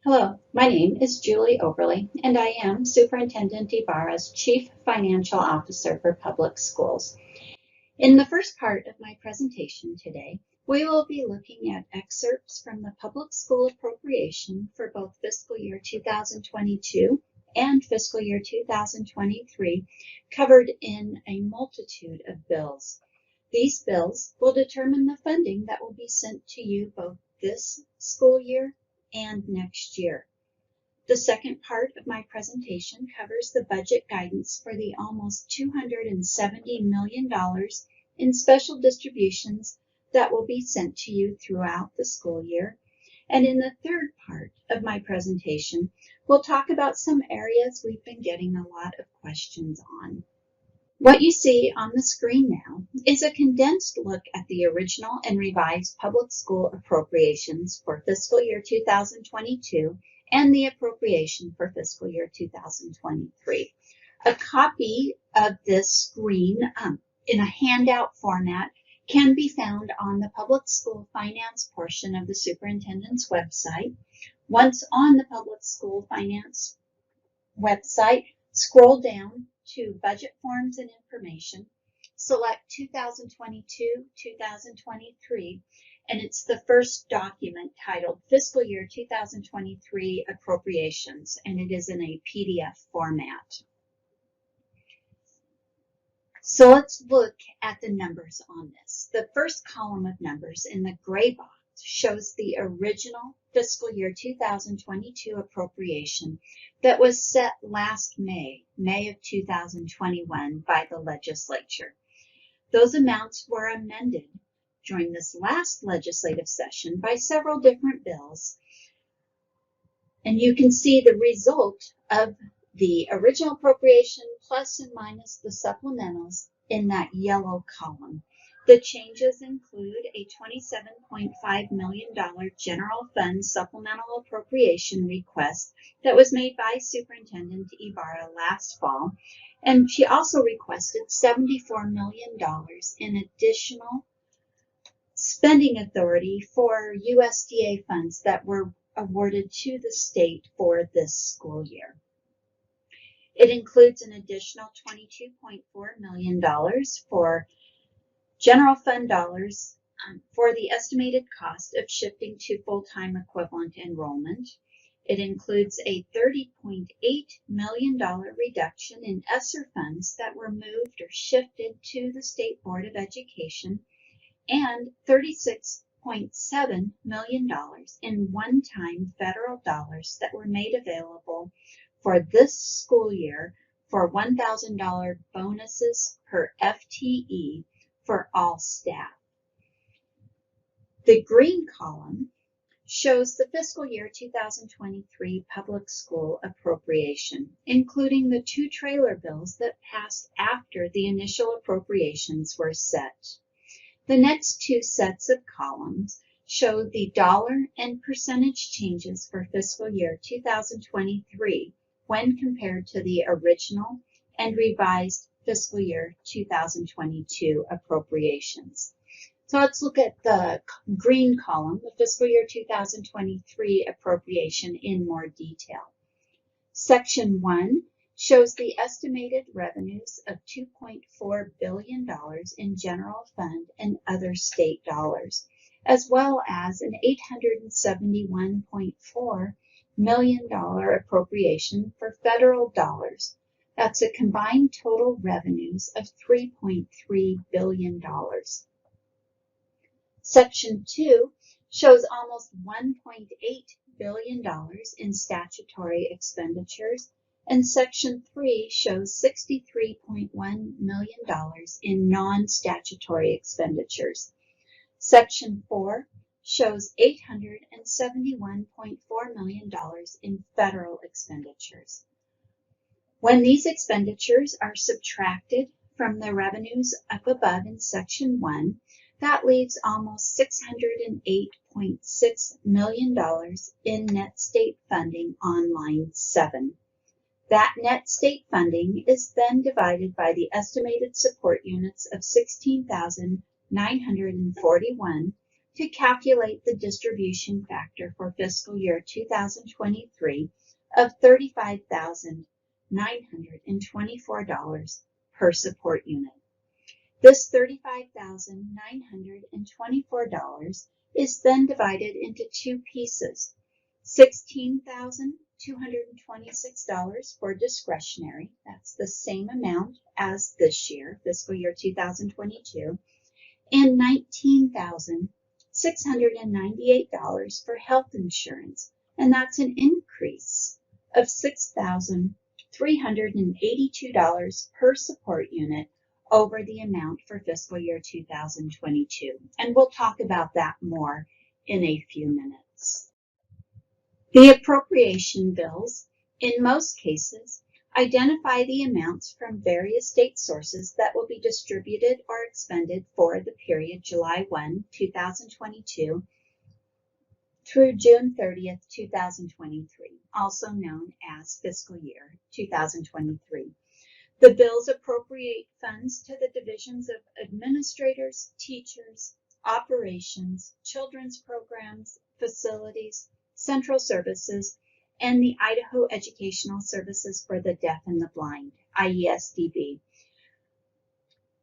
Hello, my name is Julie Overly, and I am Superintendent Ibarra's Chief Financial Officer for Public Schools. In the first part of my presentation today, we will be looking at excerpts from the Public School Appropriation for both fiscal year 2022 and fiscal year 2023, covered in a multitude of bills. These bills will determine the funding that will be sent to you both this school year and next year. The second part of my presentation covers the budget guidance for the almost $270 million in special distributions that will be sent to you throughout the school year. And in the third part of my presentation, we'll talk about some areas we've been getting a lot of questions on. What you see on the screen now is a condensed look at the original and revised public school appropriations for fiscal year 2022 and the appropriation for fiscal year 2023. A copy of this screen in a handout format can be found on the public school finance portion of the superintendent's website. Once on the public school finance website, scroll down to Budget Forms and Information, select 2022-2023, and it's the first document titled Fiscal Year 2023 Appropriations, and it is in a PDF format. So let's look at the numbers on this. The first column of numbers in the gray box shows the original fiscal year 2022 appropriation that was set last May of 2021 by the legislature. Those amounts were amended during this last legislative session by several different bills, and you can see the result of the original appropriation plus and minus the supplementals in that yellow column. The changes include a $27.5 million general fund supplemental appropriation request that was made by Superintendent Ibarra last fall, and she also requested $74 million in additional spending authority for USDA funds that were awarded to the state for this school year. It includes an additional $22.4 million for general fund dollars for the estimated cost of shifting to full-time equivalent enrollment. It includes a $30.8 million reduction in ESSER funds that were moved or shifted to the State Board of Education, and $36.7 million in one-time federal dollars that were made available for this school year for $1,000 bonuses per FTE for all staff. The green column shows the fiscal year 2023 public school appropriation, including the two trailer bills that passed after the initial appropriations were set. The next two sets of columns show the dollar and percentage changes for fiscal year 2023 when compared to the original and revised fiscal year 2022 appropriations. So let's look at the green column, the fiscal year 2023 appropriation in more detail. Section 1 shows the estimated revenues of $2.4 billion in general fund and other state dollars, as well as an $871.4 million appropriation for federal dollars. That's a combined total revenues of $3.3 billion. Section 2 shows almost $1.8 billion in statutory expenditures, and Section 3 shows $63.1 million in non-statutory expenditures. Section 4 shows $871.4 million in federal expenditures. When these expenditures are subtracted from the revenues up above in Section 1, that leaves almost $608.6 million in net state funding on line 7. That net state funding is then divided by the estimated support units of 16,941 to calculate the distribution factor for fiscal year 2023 of $35,924 per support unit. This $35,924 is then divided into two pieces, $16,226 for discretionary, that's the same amount as this year, fiscal year 2022, and $19,698 for health insurance, and that's an increase of $6,382 per support unit over the amount for fiscal year 2022. And we'll talk about that more in a few minutes. The appropriation bills, in most cases, identify the amounts from various state sources that will be distributed or expended for the period July 1, 2022 through June 30th, 2023, also known as fiscal year 2023. The bills appropriate funds to the divisions of administrators, teachers, operations, children's programs, facilities, central services, and the Idaho Educational Services for the Deaf and the Blind, IESDB.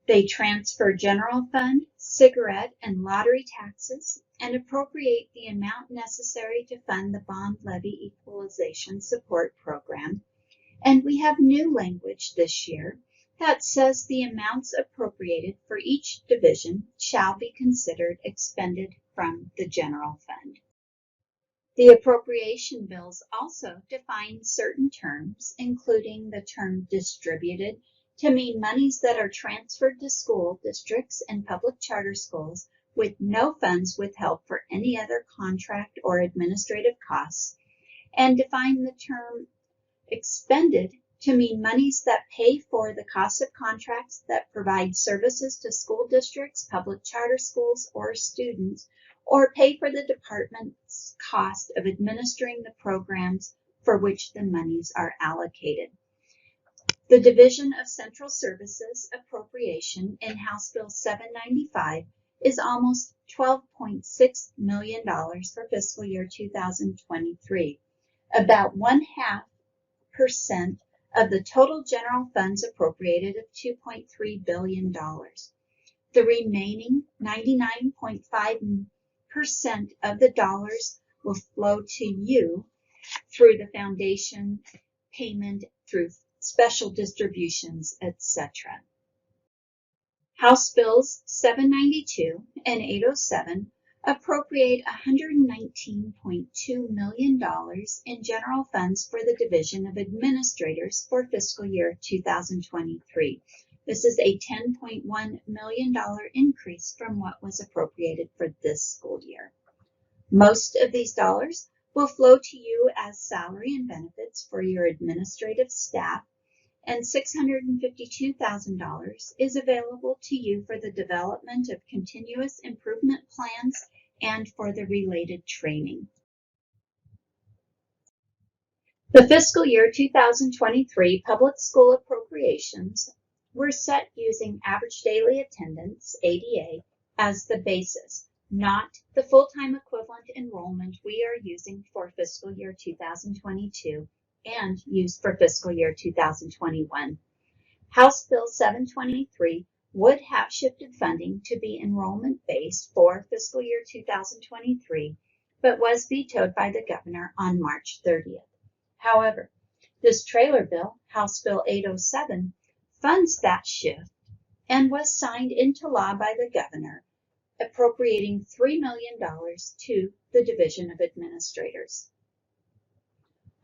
They transfer general fund, cigarette, and lottery taxes, and appropriate the amount necessary to fund the bond levy equalization support program. And we have new language this year that says the amounts appropriated for each division shall be considered expended from the general fund. The appropriation bills also define certain terms, including the term distributed to mean monies that are transferred to school districts and public charter schools with no funds withheld for any other contract or administrative costs, and define the term expended to mean monies that pay for the cost of contracts that provide services to school districts, public charter schools, or students, or pay for the department's cost of administering the programs for which the monies are allocated. The Division of Central Services Appropriation in House Bill 795 is almost $12.6 million for fiscal year 2023, about 0.5% of the total general funds appropriated of $2.3 billion. The remaining 99.5% of the dollars will flow to you through the foundation, payment through special distributions, etc. House Bills 792 and 807 appropriate $119.2 million in general funds for the Division of Administrators for fiscal year 2023. This is a $10.1 million increase from what was appropriated for this school year. Most of these dollars will flow to you as salary and benefits for your administrative staff, and $652,000 is available to you for the development of continuous improvement plans and for the related training. The fiscal year 2023 public school appropriations were set using average daily attendance, ADA, as the basis, not the full-time equivalent enrollment we are using for fiscal year 2022 and used for fiscal year 2021. House Bill 723 would have shifted funding to be enrollment-based for fiscal year 2023, but was vetoed by the governor on March 30th. However, this trailer bill, House Bill 807, funds that shift and was signed into law by the governor, appropriating $3 million to the Division of Administrators.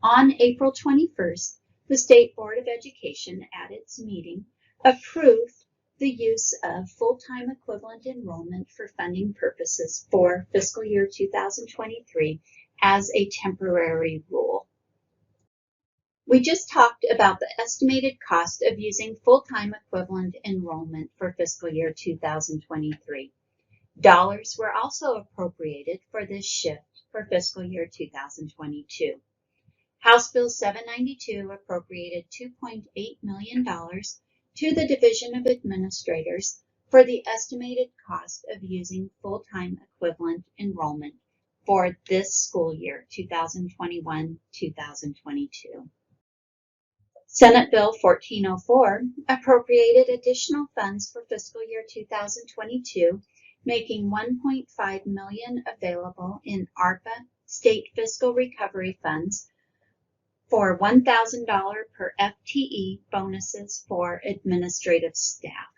On April 21st, the State Board of Education at its meeting approved the use of full-time equivalent enrollment for funding purposes for fiscal year 2023 as a temporary rule. We just talked about the estimated cost of using full-time equivalent enrollment for fiscal year 2023. Dollars were also appropriated for this shift for fiscal year 2022. House Bill 792 appropriated $2.8 million to the Division of Administrators for the estimated cost of using full-time equivalent enrollment for this school year, 2021-2022. Senate Bill 1404 appropriated additional funds for fiscal year 2022, making $1.5 million available in ARPA state fiscal recovery funds for $1,000 per FTE bonuses for administrative staff.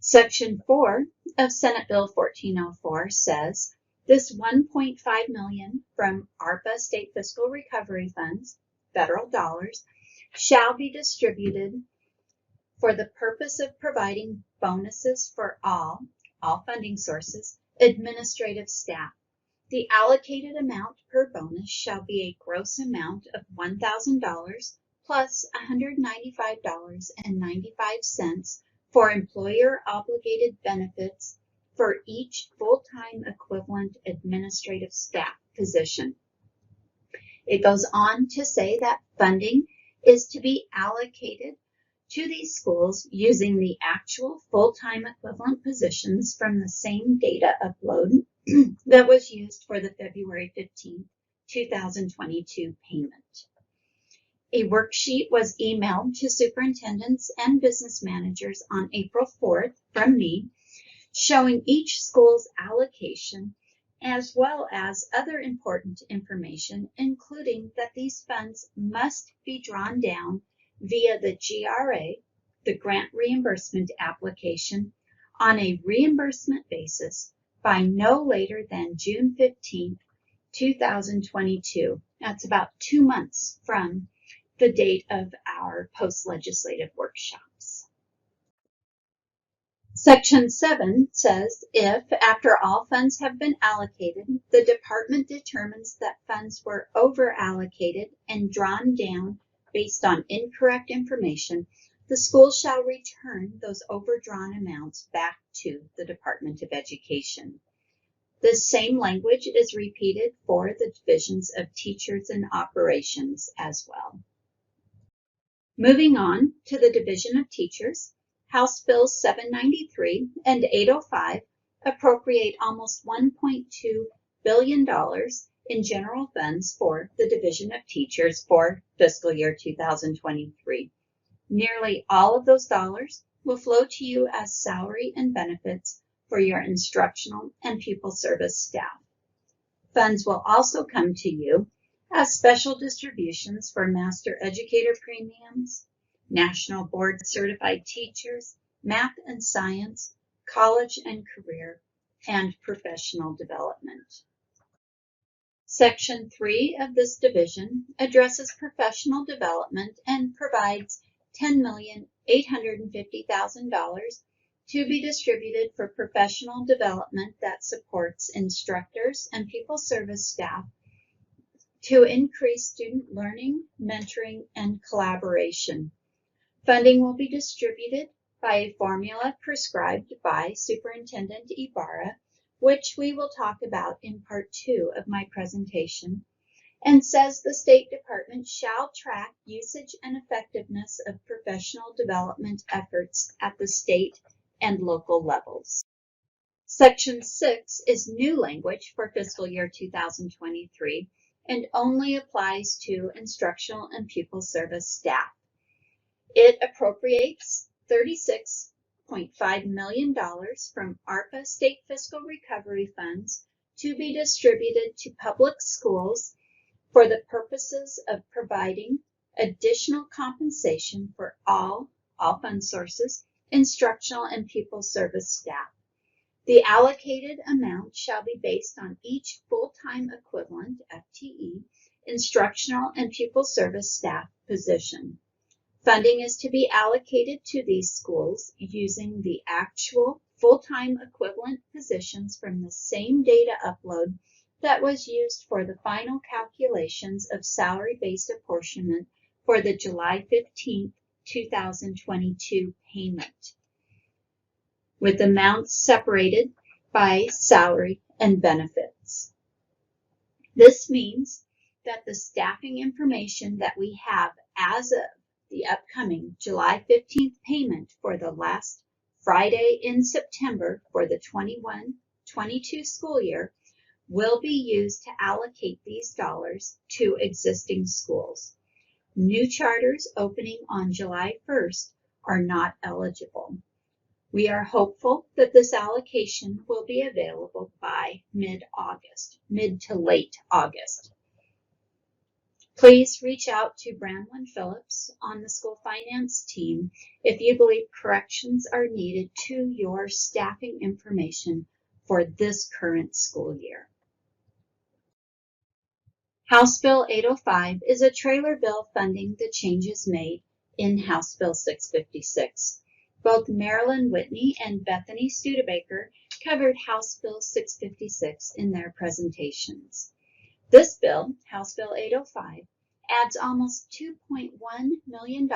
Section 4 of Senate Bill 1404 says this $1.5 million from ARPA state fiscal recovery funds, federal dollars, shall be distributed for the purpose of providing bonuses for all funding sources, administrative staff. The allocated amount per bonus shall be a gross amount of $1,000 plus $195.95 for employer-obligated benefits for each full-time equivalent administrative staff position. It goes on to say that funding is to be allocated to these schools using the actual full-time equivalent positions from the same data upload that was used for the February 15, 2022 payment. A worksheet was emailed to superintendents and business managers on April 4th from me, showing each school's allocation as well as other important information, including that these funds must be drawn down via the GRA, the Grant Reimbursement Application, on a reimbursement basis by no later than June 15, 2022. That's about 2 months from the date of our post-legislative workshops. Section 7 says if, after all funds have been allocated, the department determines that funds were over-allocated and drawn down based on incorrect information, the school shall return those overdrawn amounts back to the Department of Education. This same language is repeated for the divisions of teachers and operations as well. Moving on to the Division of Teachers, House Bills 793 and 805 appropriate almost $1.2 billion in general funds for the Division of Teachers for fiscal year 2023. Nearly all of those dollars will flow to you as salary and benefits for your instructional and pupil service staff. Funds will also come to you as special distributions for master educator premiums, National Board Certified Teachers, math and science, college and career, and professional development. Section 3 of this division addresses professional development and provides $10,850,000 to be distributed for professional development that supports instructors and pupil service staff to increase student learning, mentoring, and collaboration. Funding will be distributed by a formula prescribed by Superintendent Ibarra, which we will talk about in Part 2 of my presentation, and says the State Department shall track usage and effectiveness of professional development efforts at the state and local levels. Section 6 is new language for fiscal year 2023 and only applies to instructional and pupil service staff. It appropriates $36.5 million from ARPA state fiscal recovery funds to be distributed to public schools for the purposes of providing additional compensation for all fund sources, instructional and pupil service staff. The allocated amount shall be based on each full-time equivalent FTE, instructional and pupil service staff position. Funding is to be allocated to these schools using the actual full-time equivalent positions from the same data upload that was used for the final calculations of salary-based apportionment for the July 15, 2022 payment, with amounts separated by salary and benefits. This means that the staffing information that we have as of the upcoming July 15th payment for the last Friday in September for the 21-22 school year will be used to allocate these dollars to existing schools. New charters opening on July 1st are not eligible. We are hopeful that this allocation will be available by mid-August, mid to late August. Please reach out to Branwyn Phillips on the school finance team if you believe corrections are needed to your staffing information for this current school year. House Bill 805 is a trailer bill funding the changes made in House Bill 656. Both Marilyn Whitney and Bethany Studebaker covered House Bill 656 in their presentations. This bill, House Bill 805, adds almost $2.1 million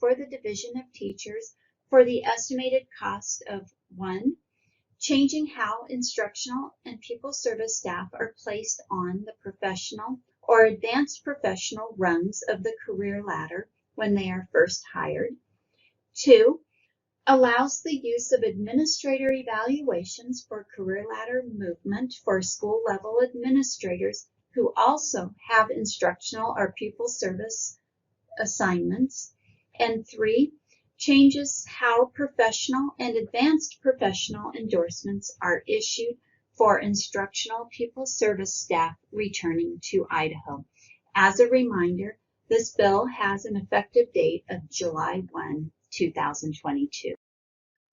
for the Division of Teachers for the estimated cost of 1, changing how instructional and pupil service staff are placed on the professional or advanced professional rungs of the career ladder when they are first hired. 2, allows the use of administrator evaluations for career ladder movement for school level administrators who also have instructional or pupil service assignments. And 3, changes how professional and advanced professional endorsements are issued for instructional pupil service staff returning to Idaho. As a reminder, this bill has an effective date of July 1, 2022.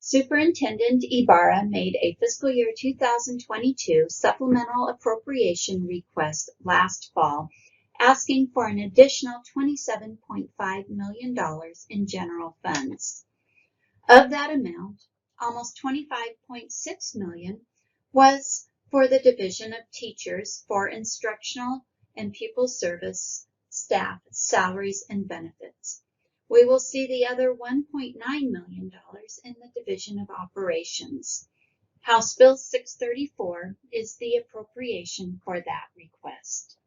Superintendent Ibarra made a fiscal year 2022 supplemental appropriation request last fall, asking for an additional $27.5 million in general funds. Of that amount, almost $25.6 million was for the Division of Teachers for instructional and pupil service staff salaries and benefits. We will see the other $1.9 million in the Division of Operations. House Bill 634 is the appropriation for that request.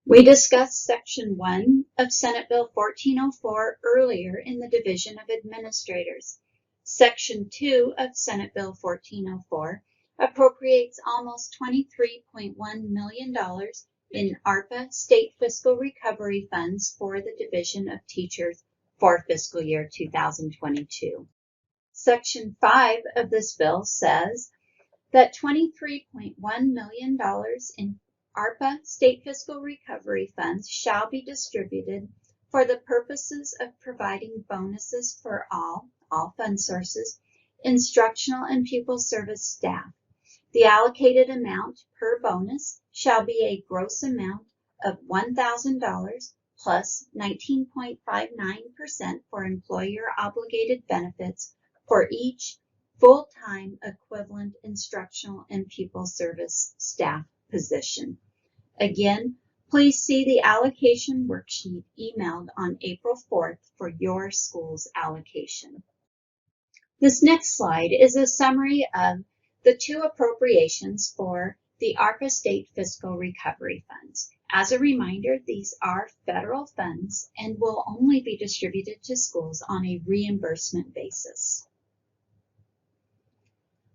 We discussed Section 1 of Senate Bill 1404 earlier in the Division of Administrators. Section 2 of Senate Bill 1404 appropriates almost $23.1 million in ARPA state fiscal recovery funds for the Division of Teachers for fiscal year 2022. Section 5 of this bill says that $23.1 million in ARPA state fiscal recovery funds shall be distributed for the purposes of providing bonuses for all fund sources, instructional and pupil service staff. The allocated amount per bonus shall be a gross amount of $1,000 plus 19.59% for employer obligated benefits for each full-time equivalent instructional and pupil service staff position. Again, please see the allocation worksheet emailed on April 4th for your school's allocation. This next slide is a summary of the 2 appropriations for the ARPA State Fiscal Recovery Funds. As a reminder, these are federal funds and will only be distributed to schools on a reimbursement basis.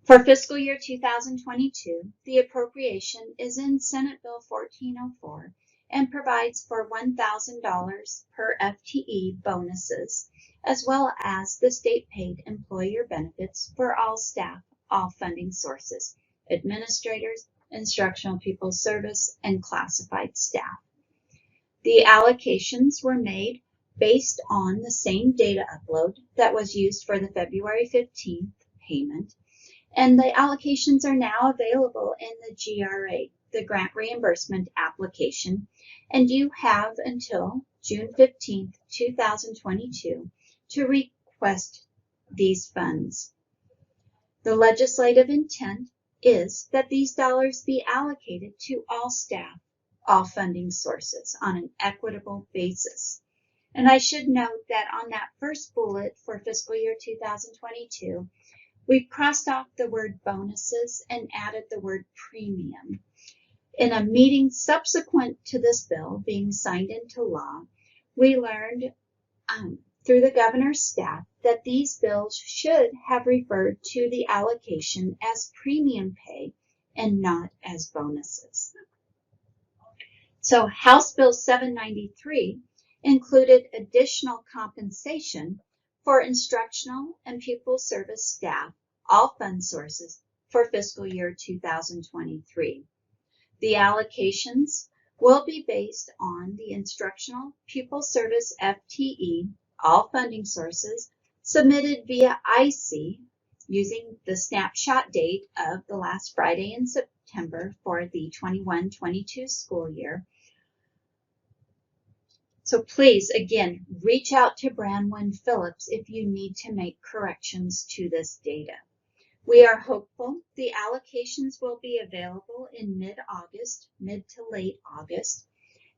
For fiscal year 2022, the appropriation is in Senate Bill 1404 and provides for $1,000 per FTE bonuses, as well as the state-paid employer benefits for all staff, all funding sources, administrators, instructional pupil service, and classified staff. The allocations were made based on the same data upload that was used for the February 15th payment, and the allocations are now available in the GRA, the Grant Reimbursement Application, and you have until June 15th, 2022 to request these funds. The legislative intent is that these dollars be allocated to all staff, all funding sources on an equitable basis. And I should note that on that first bullet for fiscal year 2022, we've crossed off the word bonuses and added the word premium. In a meeting subsequent to this bill being signed into law, we learned through the governor's staff that these bills should have referred to the allocation as premium pay and not as bonuses. So House Bill 793 included additional compensation for instructional and pupil service staff, all fund sources, for fiscal year 2023. The allocations will be based on the instructional pupil service FTE, all funding sources, submitted via IC using the snapshot date of the last Friday in September for the 21-22 school year. So please, again, reach out to Branwyn Phillips if you need to make corrections to this data. We are hopeful the allocations will be available in mid-August, mid to late August,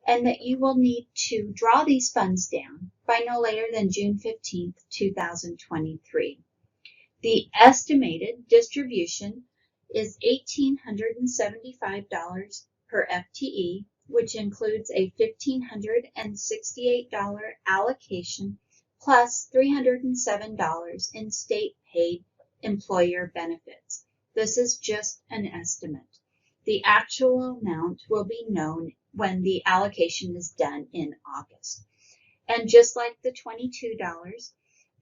and that you will need to draw these funds down by no later than June 15th, 2023. The estimated distribution is $1,875 per FTE, which includes a $1,568 allocation plus $307 in state paid employer benefits. This is just an estimate. The actual amount will be known when the allocation is done in August. And just like the $22,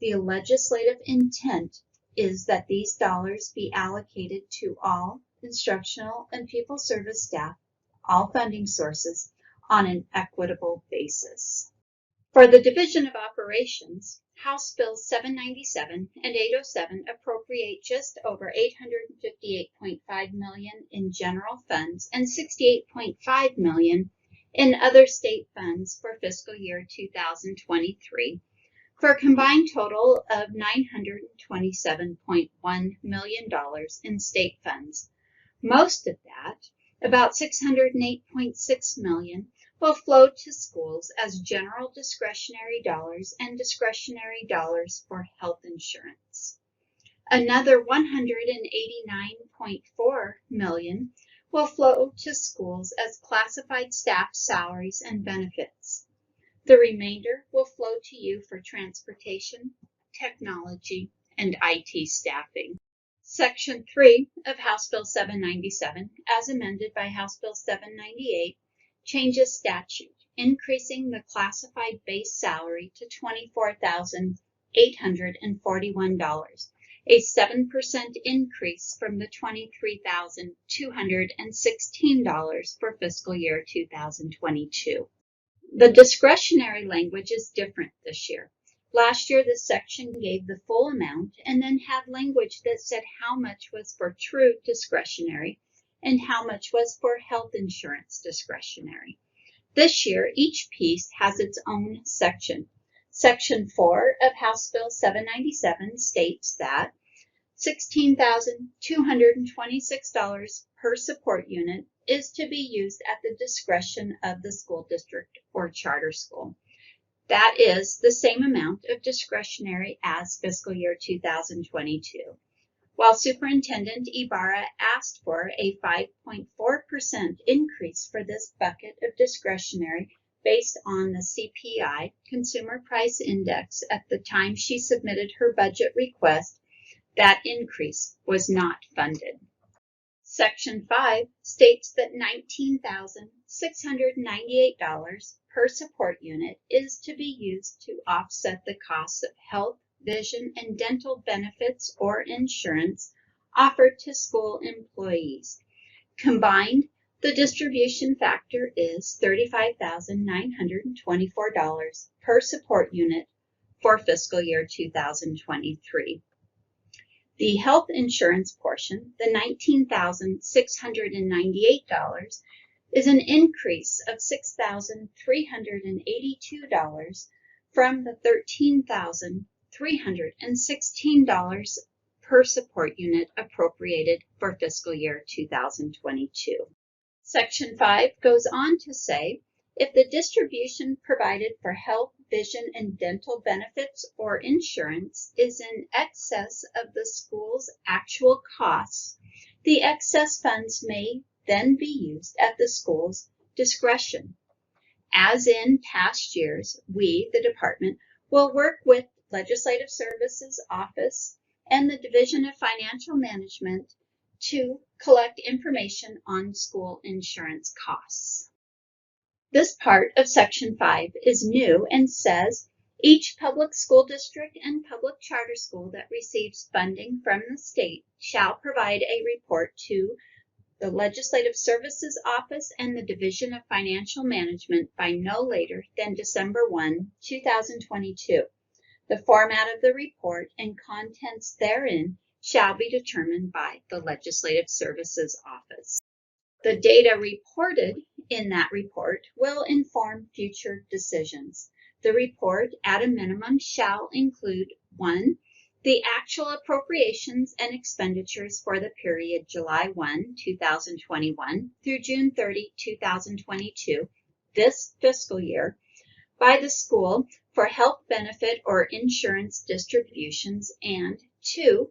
the legislative intent is that these dollars be allocated to all instructional and pupil service staff, all funding sources, on an equitable basis. For the Division of Operations, House Bills 797 and 807 appropriate just over $858.5 million in general funds and $68.5 million in other state funds for fiscal year 2023, for a combined total of $927.1 million in state funds. Most of that, about $608.6 million, will flow to schools as general discretionary dollars and discretionary dollars for health insurance. Another $189.4 million will flow to schools as classified staff salaries and benefits. The remainder will flow to you for transportation, technology, and IT staffing. Section 3 of House Bill 797, as amended by House Bill 798, changes statute, increasing the classified base salary to $24,841, a 7% increase from the $23,216 for fiscal year 2022. The discretionary language is different this year. Last year, this section gave the full amount and then had language that said how much was for true discretionary and how much was for health insurance discretionary. This year, each piece has its own section. Section 4 of House Bill 797 states that $16,226 per support unit is to be used at the discretion of the school district or charter school. That is the same amount of discretionary as fiscal year 2022. While Superintendent Ibarra asked for a 5.4% increase for this bucket of discretionary based on the CPI, Consumer Price Index, at the time she submitted her budget request, that increase was not funded. Section 5 states that $19,698 per support unit is to be used to offset the costs of health, vision, and dental benefits or insurance offered to school employees. Combined, the distribution factor is $35,924 per support unit for fiscal year 2023. The health insurance portion, the $19,698, is an increase of $6,382 from the $13,316 per support unit appropriated for fiscal year 2022. Section 5 goes on to say, if the distribution provided for health, vision, and dental benefits or insurance is in excess of the school's actual costs, the excess funds may then be used at the school's discretion. As in past years, we, the department, will work with Legislative Services Office and the Division of Financial Management to collect information on school insurance costs. This part of Section 5 is new and says, each public school district and public charter school that receives funding from the state shall provide a report to the Legislative Services Office and the Division of Financial Management by no later than December 1, 2022. The format of the report and contents therein shall be determined by the Legislative Services Office. The data reported in that report will inform future decisions. The report, at a minimum, shall include 1. The actual appropriations and expenditures for the period July 1, 2021 through June 30, 2022, this fiscal year, by the school for health benefit or insurance distributions, and 2.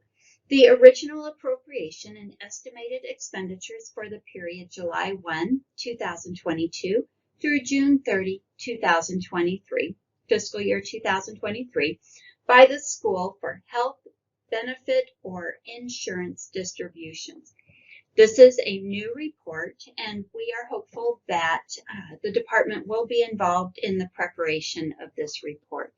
The original appropriation and estimated expenditures for the period July 1, 2022 through June 30, 2023, fiscal year 2023, by the school for health benefit or insurance distributions. This is a new report, and we are hopeful that the department will be involved in the preparation of this report.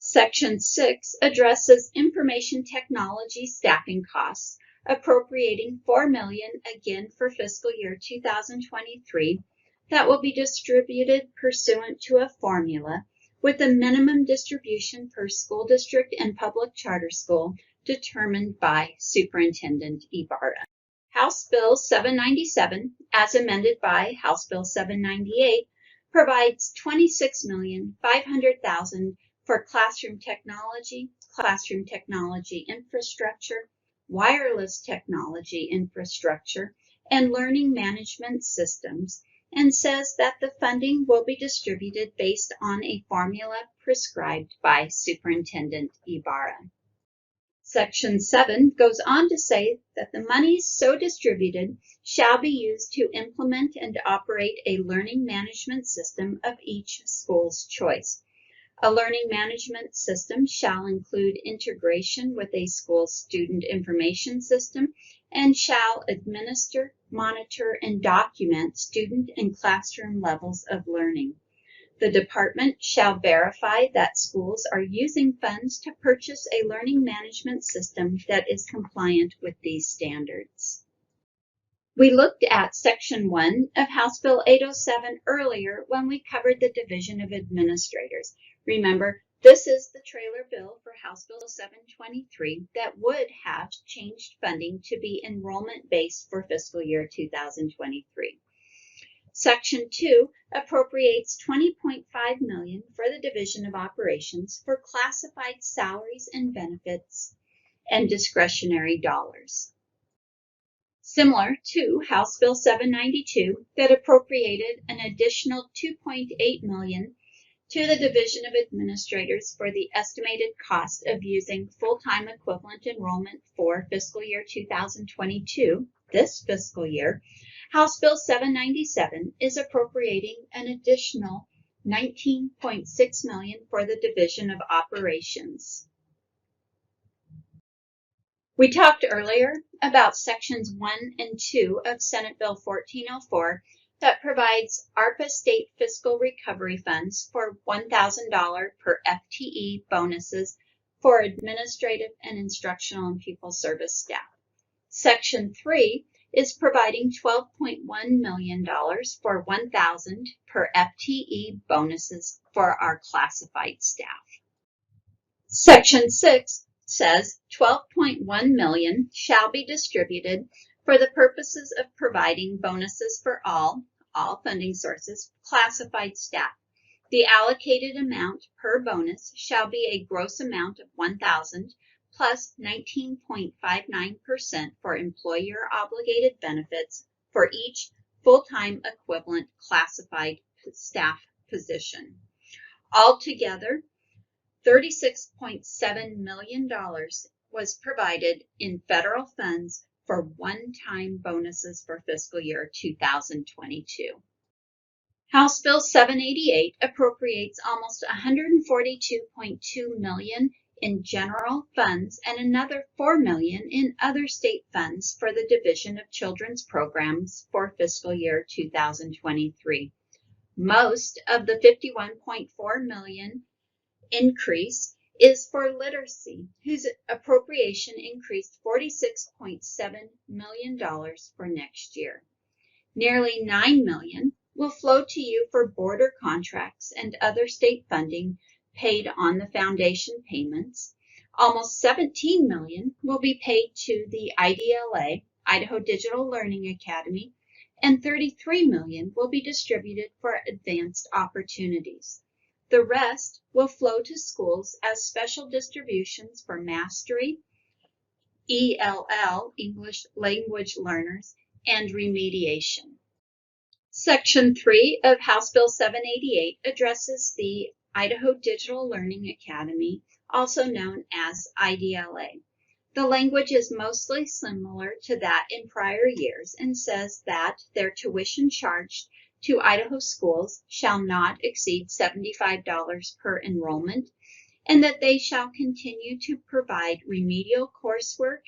Section 6 addresses information technology staffing costs, appropriating $4 million again for fiscal year 2023 that will be distributed pursuant to a formula with a minimum distribution per school district and public charter school determined by Superintendent Ibarra. House Bill 797, as amended by House Bill 798, provides $26,500,000 for classroom technology infrastructure, wireless technology infrastructure, and learning management systems, and says that the funding will be distributed based on a formula prescribed by Superintendent Ibarra. Section 7 goes on to say that the monies so distributed shall be used to implement and operate a learning management system of each school's choice. A learning management system shall include integration with a school's student information system and shall administer, monitor, and document student and classroom levels of learning. The department shall verify that schools are using funds to purchase a learning management system that is compliant with these standards. We looked at Section 1 of House Bill 807 earlier when we covered the Division of Administrators. Remember, this is the trailer bill for House Bill 723 that would have changed funding to be enrollment-based for fiscal year 2023. Section 2 appropriates $20.5 million for the Division of Operations for classified salaries and benefits and discretionary dollars. Similar to House Bill 792 that appropriated an additional $2.8 million to the Division of Administrators for the estimated cost of using full-time equivalent enrollment for fiscal year 2022, this fiscal year, House Bill 797 is appropriating an additional $19.6 million for the Division of Operations. We talked earlier about Sections 1 and 2 of Senate Bill 1404 that provides ARPA state fiscal recovery funds for $1,000 per FTE bonuses for administrative and instructional and pupil service staff. Section 3 is providing $12.1 million for $1,000 per FTE bonuses for our classified staff. Section 6 says $12.1 million shall be distributed for the purposes of providing bonuses for all funding sources, classified staff. The allocated amount per bonus shall be a gross amount of $1,000 plus 19.59% for employer-obligated benefits for each full-time equivalent classified staff position. Altogether, $36.7 million was provided in federal funds for one-time bonuses for fiscal year 2022. House Bill 788 appropriates almost $142.2 million in general funds and another $4 million in other state funds for the Division of Children's Programs for fiscal year 2023. Most of the $51.4 million increase is for literacy, whose appropriation increased $46.7 million for next year. Nearly $9 million will flow to you for border contracts and other state funding paid on the foundation payments. Almost $17 million will be paid to the IDLA, Idaho Digital Learning Academy, and $33 million will be distributed for advanced opportunities. The rest will flow to schools as special distributions for mastery, ELL, English Language Learners, and remediation. Section 3 of House Bill 788 addresses the Idaho Digital Learning Academy, also known as IDLA. The language is mostly similar to that in prior years and says that their tuition charged to Idaho schools shall not exceed $75 per enrollment, and that they shall continue to provide remedial coursework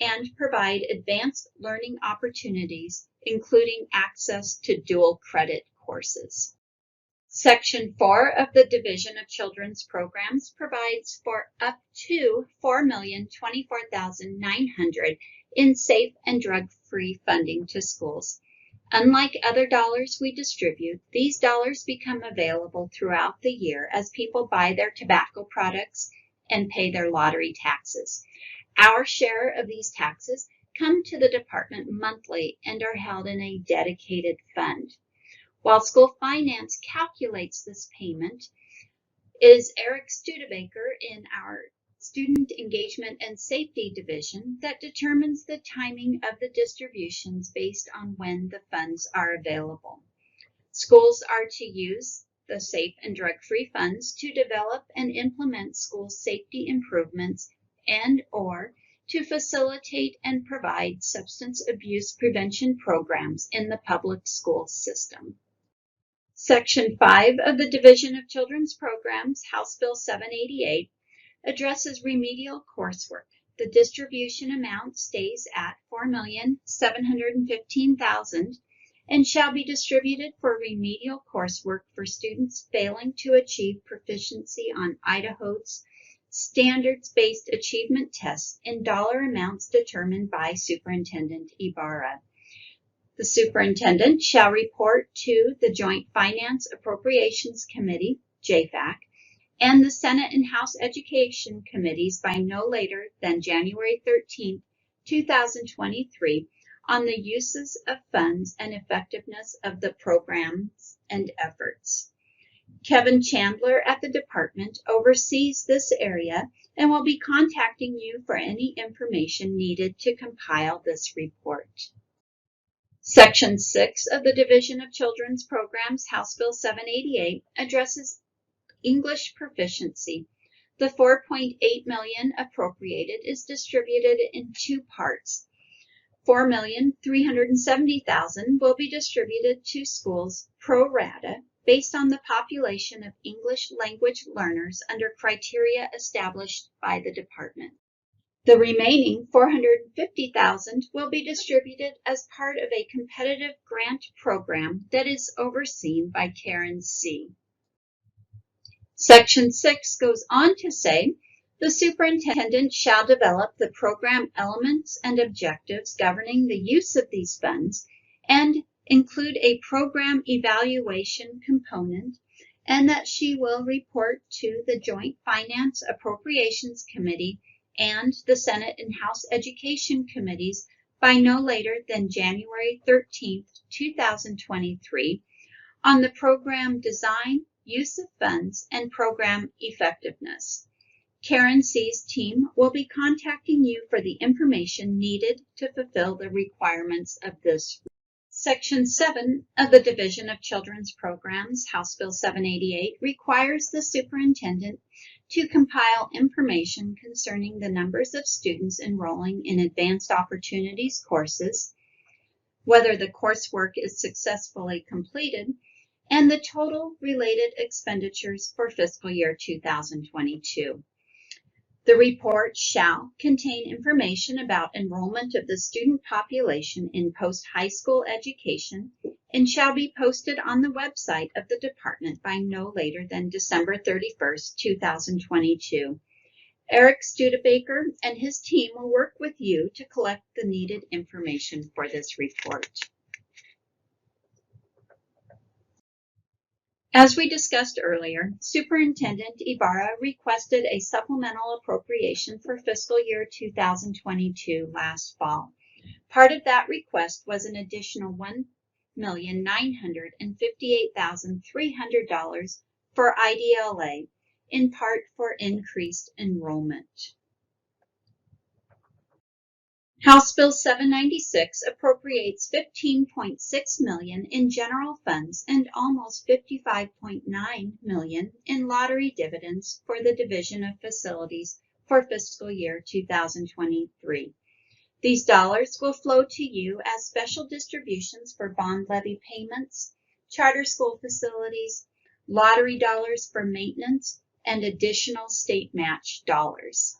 and provide advanced learning opportunities, including access to dual credit courses. Section 4 of the Division of Children's Programs provides for up to $4,024,900 in safe and drug-free funding to schools. Unlike other dollars we distribute, these dollars become available throughout the year as people buy their tobacco products and pay their lottery taxes. Our share of these taxes come to the department monthly and are held in a dedicated fund. While school finance calculates this payment, it is Eric Studebaker in our Student Engagement and Safety Division that determines the timing of the distributions based on when the funds are available. Schools are to use the safe and drug-free funds to develop and implement school safety improvements and/or to facilitate and provide substance abuse prevention programs in the public school system. Section 5 of the Division of Children's Programs, House Bill 788, addresses remedial coursework. The distribution amount stays at $4,715,000 and shall be distributed for remedial coursework for students failing to achieve proficiency on Idaho's standards-based achievement tests in dollar amounts determined by Superintendent Ibarra. The superintendent shall report to the Joint Finance Appropriations Committee, JFAC, and the Senate and House Education Committees by no later than January 13, 2023 on the uses of funds and effectiveness of the programs and efforts. Kevin Chandler at the department oversees this area and will be contacting you for any information needed to compile this report. Section 6 of the Division of Children's Programs, House Bill 788, addresses English proficiency. The $4.8 million appropriated is distributed in two parts. $4,370,000 will be distributed to schools pro rata based on the population of English language learners under criteria established by the department. The remaining $450,000 will be distributed as part of a competitive grant program that is overseen by Karen C. Section 6 goes on to say, the superintendent shall develop the program elements and objectives governing the use of these funds and include a program evaluation component, and that she will report to the Joint Finance Appropriations Committee and the Senate and House Education Committees by no later than January 13, 2023 on the program design, use of funds, and program effectiveness. Karen C.'s team will be contacting you for the information needed to fulfill the requirements of this. Section 7 of the Division of Children's Programs, House Bill 788, requires the superintendent to compile information concerning the numbers of students enrolling in Advanced Opportunities courses, whether the coursework is successfully completed, and the total related expenditures for fiscal year 2022. The report shall contain information about enrollment of the student population in post-high school education and shall be posted on the website of the department by no later than December 31st, 2022. Eric Studebaker and his team will work with you to collect the needed information for this report. As we discussed earlier, Superintendent Ibarra requested a supplemental appropriation for fiscal year 2022 last fall. Part of that request was an additional $1,958,300 for IDLA, in part for increased enrollment. House Bill 796 appropriates $15.6 million in general funds and almost $55.9 million in lottery dividends for the Division of Facilities for fiscal year 2023. These dollars will flow to you as special distributions for bond levy payments, charter school facilities, lottery dollars for maintenance, and additional state match dollars.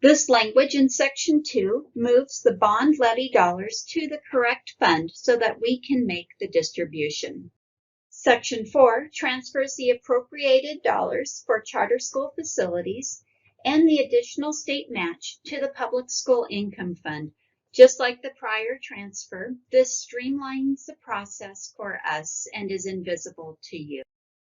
This language in Section 2 moves the bond levy dollars to the correct fund so that we can make the distribution. Section 4 transfers the appropriated dollars for charter school facilities and the additional state match to the Public School Income Fund. Just like the prior transfer, this streamlines the process for us and is invisible to you.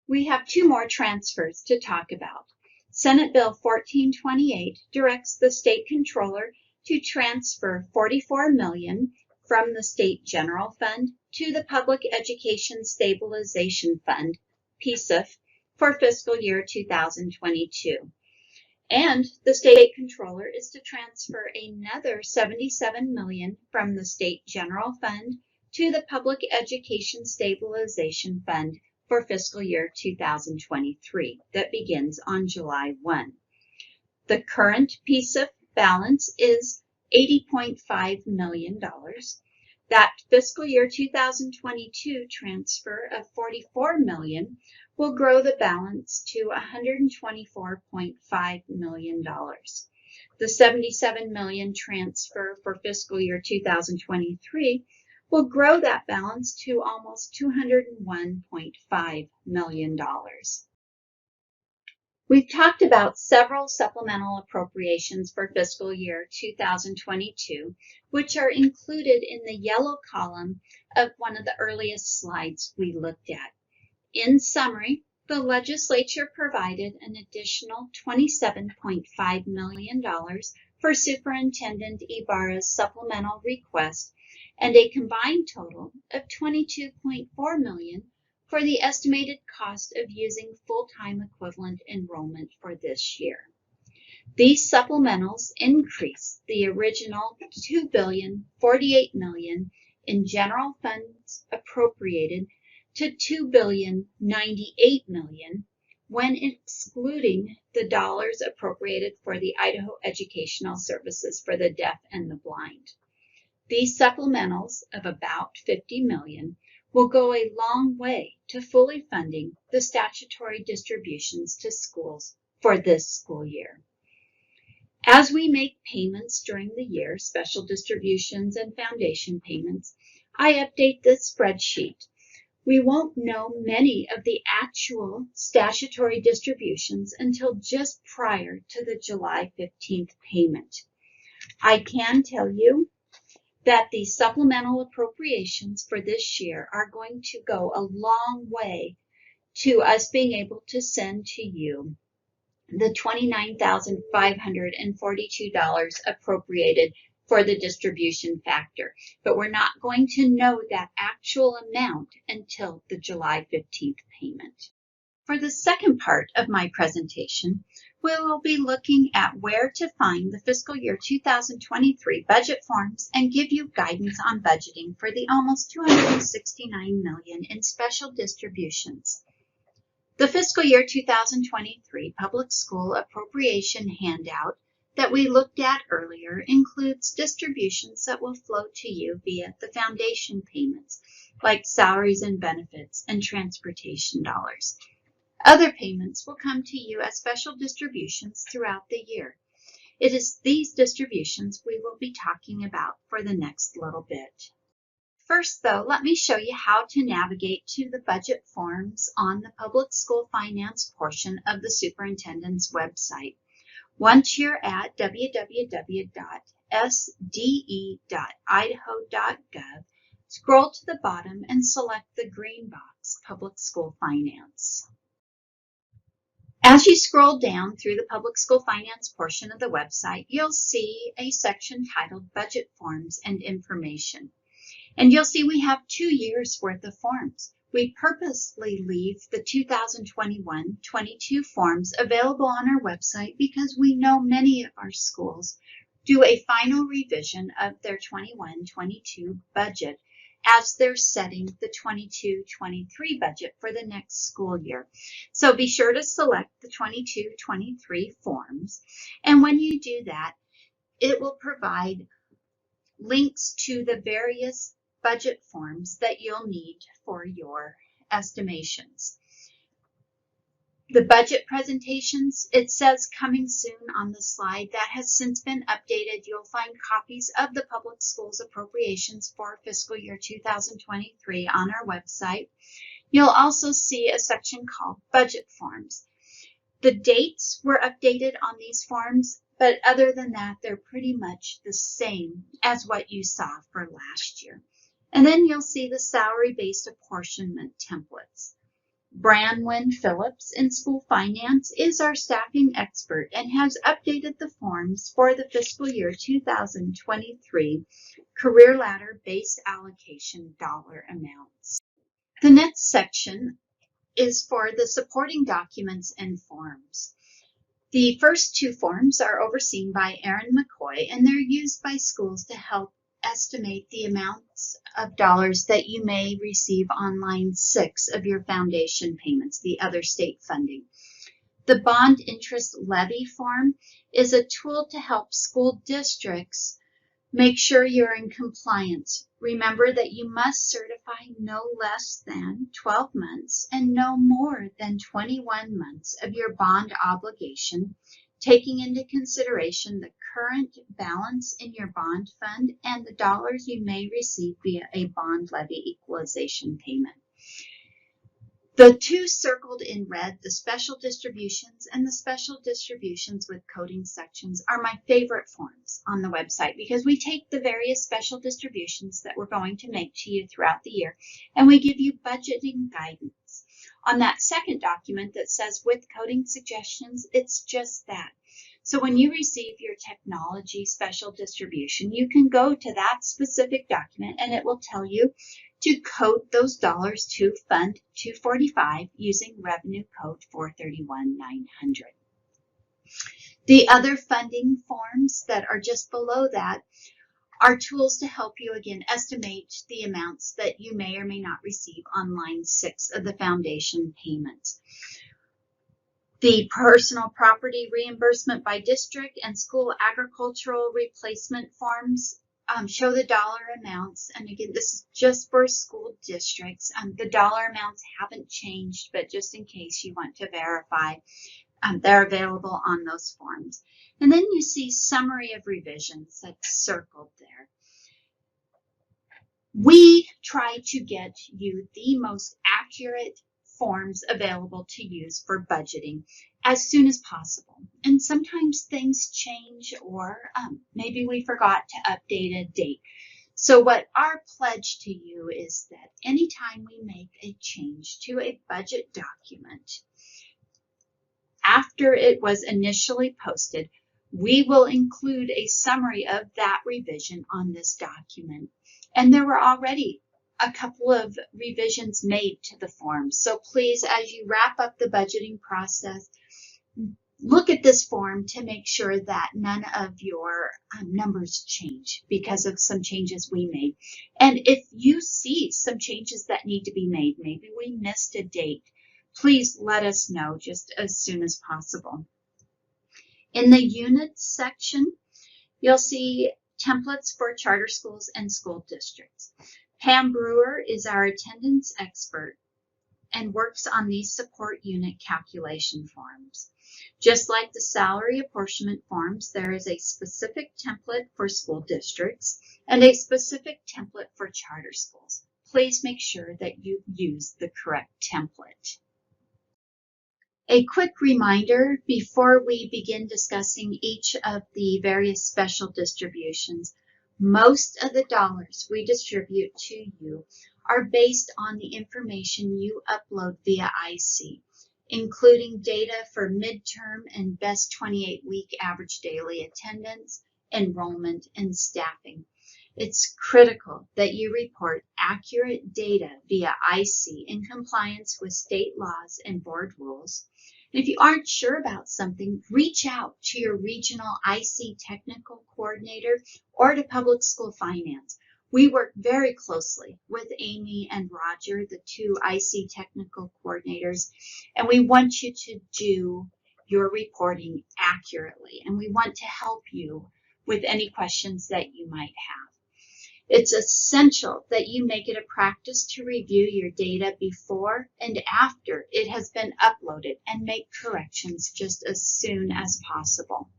We have two more transfers to talk about. Senate Bill 1428 directs the State Controller to transfer $44 million from the State General Fund to the Public Education Stabilization Fund, PSEF, for fiscal year 2022. And the State Controller is to transfer another $77 million from the State General Fund to the Public Education Stabilization Fund for fiscal year 2023 that begins on July 1. The current PSEF balance is $80.5 million. That fiscal year 2022 transfer of $44 million will grow the balance to $124.5 million. The $77 million transfer for fiscal year 2023 will grow that balance to almost $201.5 million. We've talked about several supplemental appropriations for fiscal year 2022, which are included in the yellow column of one of the earliest slides we looked at. In summary, the legislature provided an additional $27.5 million for Superintendent Ibarra's supplemental request and a combined total of $22.4 million for the estimated cost of using full-time equivalent enrollment for this year. These supplementals increase the original $2,048,000,000 in general funds appropriated to $2,098,000,000 when excluding the dollars appropriated for the Idaho Educational Services for the Deaf and the Blind. These supplementals of about $50 million will go a long way to fully funding the statutory distributions to schools for this school year. As we make payments during the year, special distributions and foundation payments, I update this spreadsheet. We won't know many of the actual statutory distributions until just prior to the July 15th payment. I can tell you that the supplemental appropriations for this year are going to go a long way to us being able to send to you the $29,542 appropriated for the distribution factor. But we're not going to know that actual amount until the July 15th payment. For the second part of my presentation, we will be looking at where to find the fiscal year 2023 budget forms and give you guidance on budgeting for the almost $269 million in special distributions. The fiscal year 2023 public school appropriation handout that we looked at earlier includes distributions that will flow to you via the foundation payments, like salaries and benefits and transportation dollars. Other payments will come to you as special distributions throughout the year. It is these distributions we will be talking about for the next little bit. First, though, let me show you how to navigate to the budget forms on the public school finance portion of the superintendent's website. Once you're at www.sde.idaho.gov, scroll to the bottom and select the green box, Public School Finance. As you scroll down through the public school finance portion of the website, you'll see a section titled Budget Forms and Information. And you'll see we have 2 years worth of forms. We purposely leave the 2021-22 forms available on our website because we know many of our schools do a final revision of their 21-22 budget as they're setting the 22-23 budget for the next school year. So be sure to select the 22-23 forms. And when you do that, it will provide links to the various budget forms that you'll need for your estimations. The budget presentations, it says coming soon on the slide. That has since been updated. You'll find copies of the public schools appropriations for fiscal year 2023 on our website. You'll also see a section called Budget Forms. The dates were updated on these forms, but other than that, they're pretty much the same as what you saw for last year. And then you'll see the salary-based apportionment templates. Branwen Phillips in School Finance is our staffing expert and has updated the forms for the fiscal year 2023 Career Ladder Base Allocation dollar amounts. The next section is for the supporting documents and forms. The first 2 forms are overseen by Erin McCoy, and they're used by schools to help estimate the amounts of dollars that you may receive on line 6 of your foundation payments, the other state funding. The bond interest levy form is a tool to help school districts make sure you're in compliance. Remember that you must certify no less than 12 months and no more than 21 months of your bond obligation, taking into consideration the current balance in your bond fund and the dollars you may receive via a bond levy equalization payment. The 2 circled in red, the special distributions and the special distributions with coding sections, are my favorite forms on the website because we take the various special distributions that we're going to make to you throughout the year and we give you budgeting guidance. On that second document that says with coding suggestions, it's just that. So when you receive your technology special distribution, you can go to that specific document and it will tell you to code those dollars to Fund 245 using revenue code 431900. The other funding forms that are just below that are tools to help you, again, estimate the amounts that you may or may not receive on line 6 of the foundation payments. The personal property reimbursement by district and school agricultural replacement forms show the dollar amounts. And again, this is just for school districts. The dollar amounts haven't changed, but just in case you want to verify, they're available on those forms. And then you see summary of revisions that's circled there. We try to get you the most accurate forms available to use for budgeting as soon as possible. And sometimes things change, or maybe we forgot to update a date. So what our pledge to you is that anytime we make a change to a budget document, after it was initially posted, we will include a summary of that revision on this document. And there were already a couple of revisions made to the forms. So please, as you wrap up the budgeting process, look at this form to make sure that none of your numbers change because of some changes we made. And if you see some changes that need to be made, maybe we missed a date, please let us know just as soon as possible. In the units section, you'll see templates for charter schools and school districts. Pam Brewer is our attendance expert and works on these support unit calculation forms. Just like the salary apportionment forms, there is a specific template for school districts and a specific template for charter schools. Please make sure that you use the correct template. A quick reminder before we begin discussing each of the various special distributions, most of the dollars we distribute to you are based on the information you upload via IC, including data for midterm and best 28-week average daily attendance, enrollment, and staffing. It's critical that you report accurate data via IC in compliance with state laws and board rules. And if you aren't sure about something, reach out to your regional IC technical coordinator or to public school finance. We work very closely with Amy and Roger, the two IC technical coordinators, and we want you to do your reporting accurately, and we want to help you with any questions that you might have. It's essential that you make it a practice to review your data before and after it has been uploaded and make corrections just as soon as possible.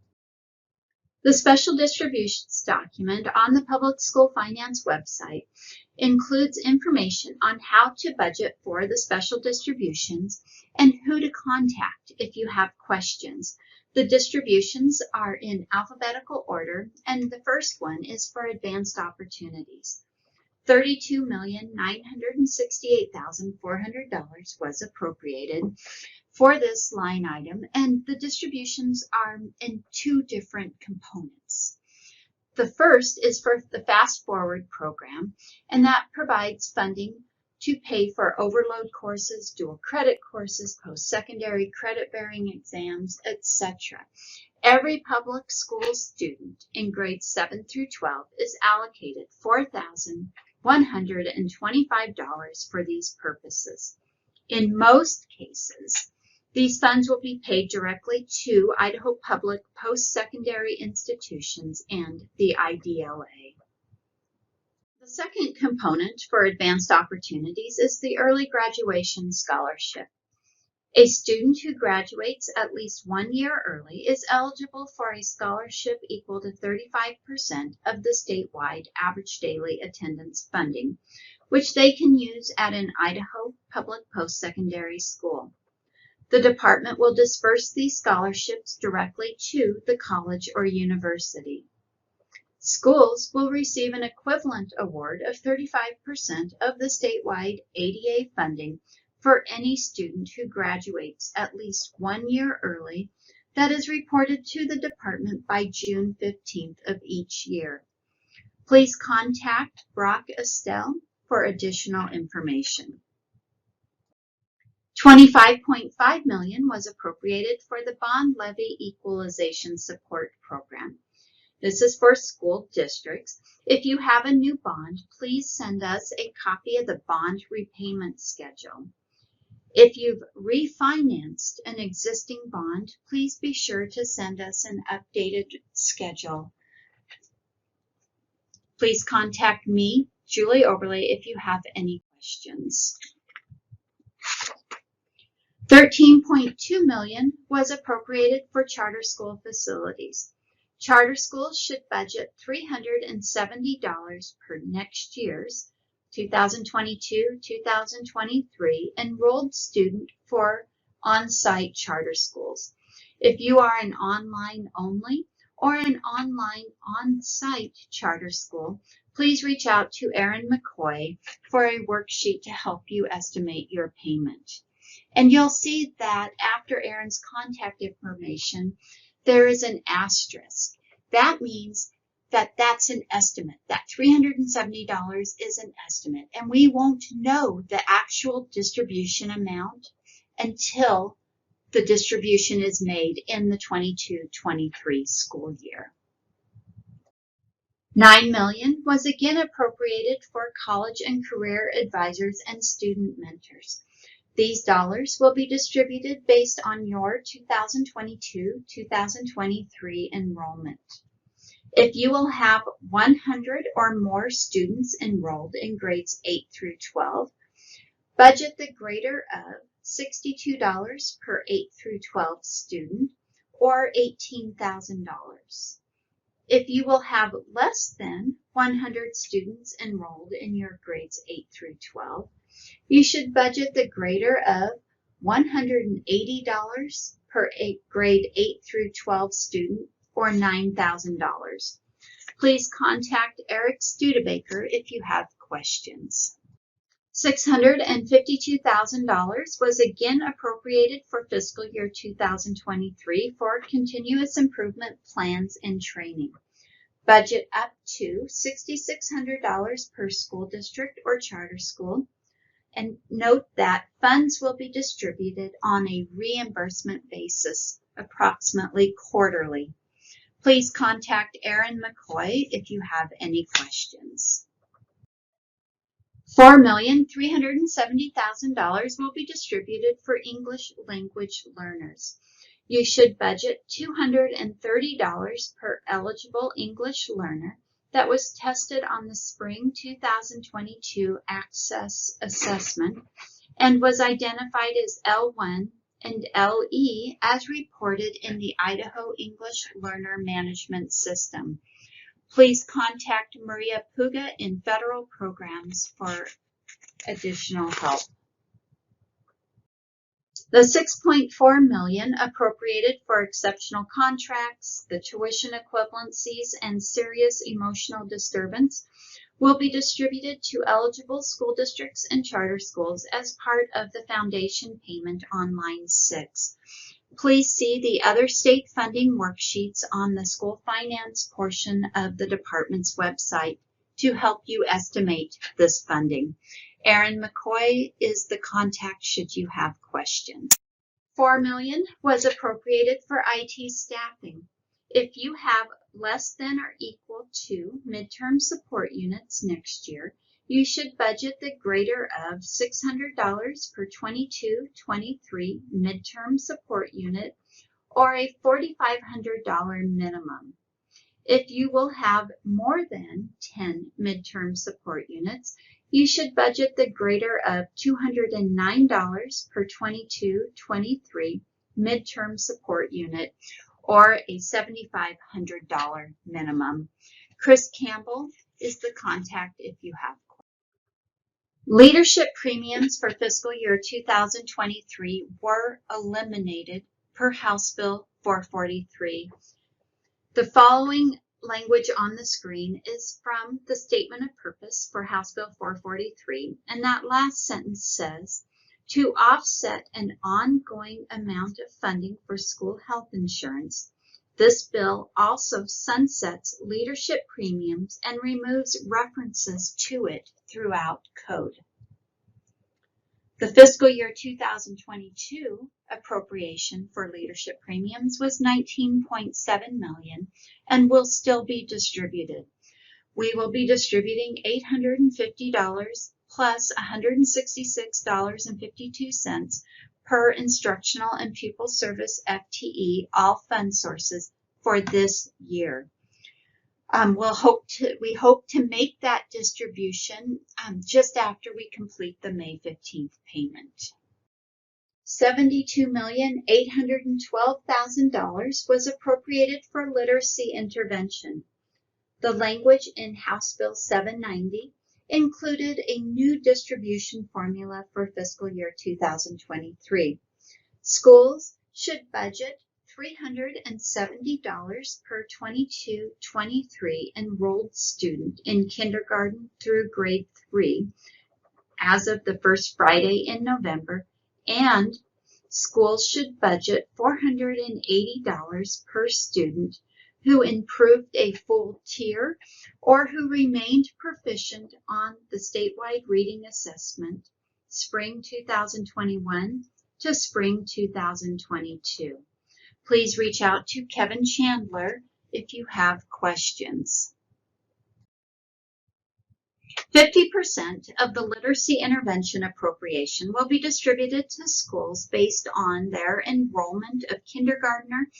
The Special Distributions document on the Public School Finance website includes information on how to budget for the special distributions and who to contact if you have questions. The distributions are in alphabetical order, and the first one is for advanced opportunities. $32,968,400 was appropriated for this line item, and the distributions are in two different components. The first is for the Fast Forward program, and that provides funding to pay for overload courses, dual credit courses, post-secondary credit-bearing exams, etc. Every public school student in grades 7 through 12 is allocated $4,125 for these purposes. In most cases, these funds will be paid directly to Idaho Public Post-Secondary Institutions and the IDLA. The second component for advanced opportunities is the Early Graduation Scholarship. A student who graduates at least 1 year early is eligible for a scholarship equal to 35% of the statewide average daily attendance funding, which they can use at an Idaho public post-secondary school. The department will disperse these scholarships directly to the college or university. Schools will receive an equivalent award of 35% of the statewide ADA funding for any student who graduates at least 1 year early that is reported to the department by June 15th of each year. Please contact Brock Estelle for additional information. $25.5 million was appropriated for the Bond Levy Equalization Support Program. This is for school districts. If you have a new bond, please send us a copy of the bond repayment schedule. If you've refinanced an existing bond, please be sure to send us an updated schedule. Please contact me, Julie Oberle, if you have any questions. $13.2 million was appropriated for charter school facilities. Charter schools should budget $370 per next year's 2022-2023 enrolled student for on-site charter schools. If you are an online only or an online on-site charter school, please reach out to Erin McCoy for a worksheet to help you estimate your payment. And you'll see that after Erin's contact information, there is an asterisk. That means that that's an estimate. That $370 is an estimate, and we won't know the actual distribution amount until the distribution is made in the 22-23 school year. $9 million was again appropriated for college and career advisors and student mentors. These dollars will be distributed based on your 2022-2023 enrollment. If you will have 100 or more students enrolled in grades 8 through 12, budget the greater of $62 per 8 through 12 student, or $18,000. If you will have less than 100 students enrolled in your grades 8 through 12, you should budget the greater of $180 per grade 8 through 12 student, or $9,000. Please contact Eric Studebaker if you have questions. $652,000 was again appropriated for fiscal year 2023 for continuous improvement plans and training. Budget up to $6,600 per school district or charter school. And note that funds will be distributed on a reimbursement basis, approximately quarterly. Please contact Erin McCoy if you have any questions. $4,370,000 will be distributed for English language learners. You should budget $230 per eligible English learner that was tested on the spring 2022 Access Assessment and was identified as L1 and LE as reported in the Idaho English Learner Management System. Please contact Maria Puga in Federal Programs for additional help. The $6.4 million appropriated for exceptional contracts, the tuition equivalencies, and serious emotional disturbance will be distributed to eligible school districts and charter schools as part of the foundation payment on line 6. Please see the other state funding worksheets on the school finance portion of the department's website to help you estimate this funding. Erin McCoy is the contact should you have questions. $4 million was appropriated for IT staffing. If you have less than or equal to midterm support units next year, you should budget the greater of $600 per 22-23 midterm support unit, or a $4,500 minimum. If you will have more than 10 midterm support units, you should budget the greater of $209 per 22-23 midterm support unit, or a $7,500 minimum. Chris Campbell is the contact if you have questions. Leadership premiums for fiscal year 2023 were eliminated per House Bill 443. The following language on the screen is from the Statement of Purpose for House Bill 443, and that last sentence says, to offset an ongoing amount of funding for school health insurance, this bill also sunsets leadership premiums and removes references to it throughout code. The fiscal year 2022 appropriation for leadership premiums was $19.7 million and will still be distributed. We will be distributing $850 plus $166.52 per instructional and pupil service FTE, all fund sources, for this year. We hope to make that distribution just after we complete the May 15th payment. $72,812,000 was appropriated for literacy intervention. The language in House Bill 790 included a new distribution formula for fiscal year 2023. Schools should budget $370 per 22-23 enrolled student in kindergarten through grade 3 as of the first Friday in November, and schools should budget $480 per student who improved a full tier or who remained proficient on the statewide reading assessment spring 2021 to spring 2022. Please reach out to Kevin Chandler if you have questions. 50% of the literacy intervention appropriation will be distributed to schools based on their enrollment of kindergartner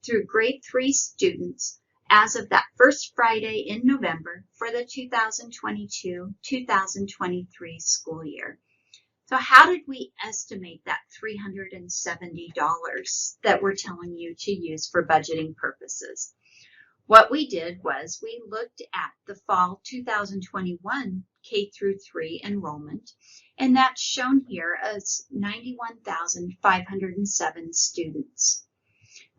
through grade 3 students as of that first Friday in November for the 2022-2023 school year. So how did we estimate that $370 that we're telling you to use for budgeting purposes? What we did was we looked at the fall 2021 K through 3 enrollment, and that's shown here as 91,507 students.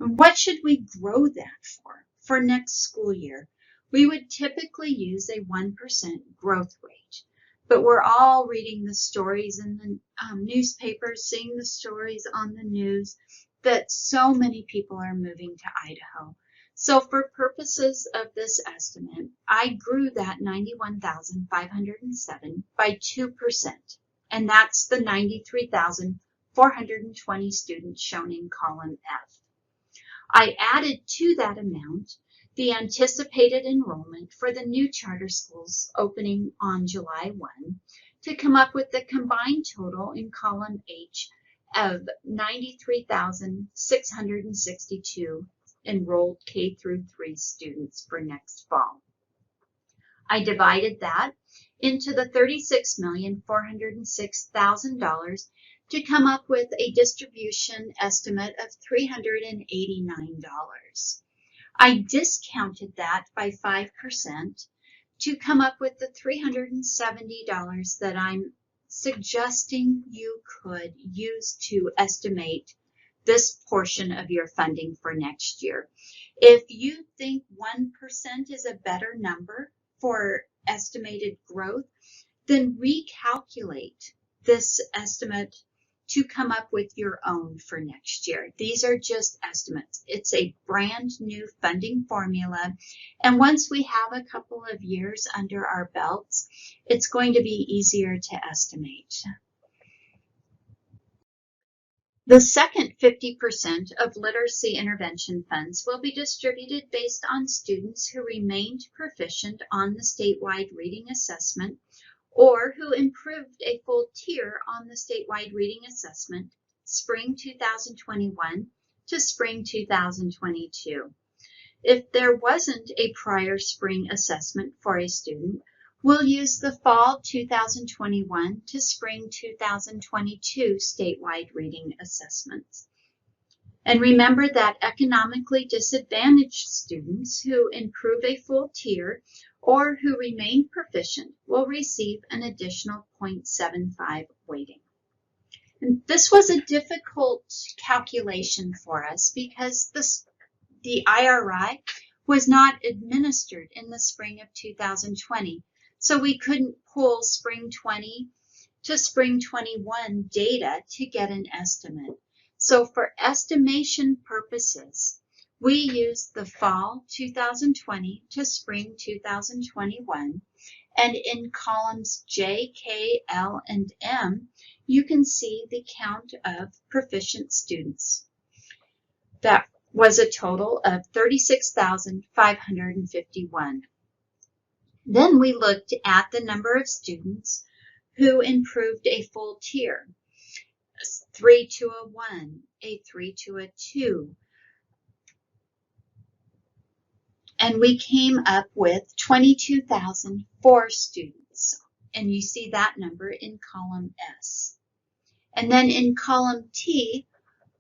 And what should we grow that for? For next school year, we would typically use a 1% growth rate. But we're all reading the stories in the newspapers, seeing the stories on the news that so many people are moving to Idaho. So for purposes of this estimate, I grew that 91,507 by 2%, and that's the 93,420 students shown in column F. I added to that amount the anticipated enrollment for the new charter schools opening on July 1 to come up with the combined total in column H of 93,662 enrolled K through 3 students for next fall. I divided that into the $36,406,000 to come up with a distribution estimate of $389. I discounted that by 5% to come up with the $370 that I'm suggesting you could use to estimate this portion of your funding for next year. If you think 1% is a better number for estimated growth, then recalculate this estimate to come up with your own for next year. These are just estimates. It's a brand new funding formula, and once we have a couple of years under our belts, it's going to be easier to estimate. The second 50% of literacy intervention funds will be distributed based on students who remained proficient on the statewide reading assessment or who improved a full tier on the statewide reading assessment spring 2021 to spring 2022. If there wasn't a prior spring assessment for a student, we'll use the fall 2021 to spring 2022 statewide reading assessments. And remember that economically disadvantaged students who improve a full tier or who remain proficient will receive an additional 0.75 weighting. And this was a difficult calculation for us because the IRI was not administered in the spring of 2020. So we couldn't pull spring 20 to spring 21 data to get an estimate. So for estimation purposes, we used the fall 2020 to spring 2021, and in columns J, K, L, and M, you can see the count of proficient students. That was a total of 36,551. Then we looked at the number of students who improved a full tier, 3 to a 1, a 3 to a 2, and we came up with 22,004 students, and you see that number in column S. And then in column T,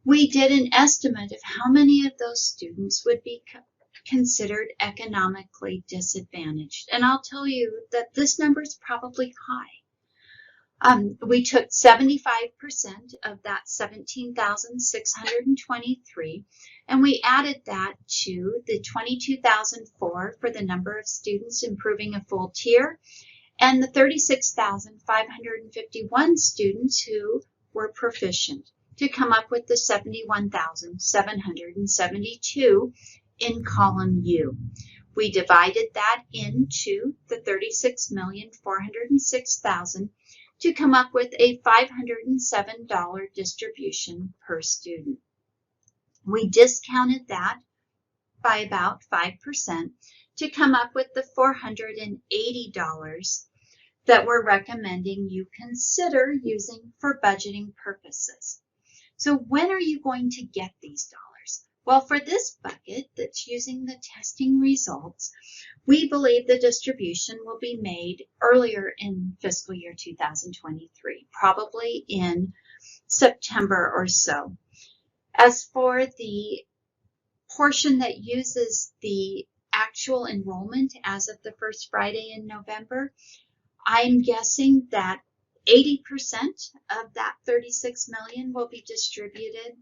we did an estimate of how many of those students would be considered economically disadvantaged. And I'll tell you that this number is probably high. We took 75% of that 17,623, and we added that to the 22,004 for the number of students improving a full tier, and the 36,551 students who were proficient to come up with the 71,772 in column U. We divided that into the 36,406,000 to come up with a $507 distribution per student. We discounted that by about 5% to come up with the $480 that we're recommending you consider using for budgeting purposes. So when are you going to get these dollars? Well, for this bucket that's using the testing results, we believe the distribution will be made earlier in fiscal year 2023, probably in September or so. As for the portion that uses the actual enrollment as of the first Friday in November, I'm guessing that 80% of that 36 million will be distributed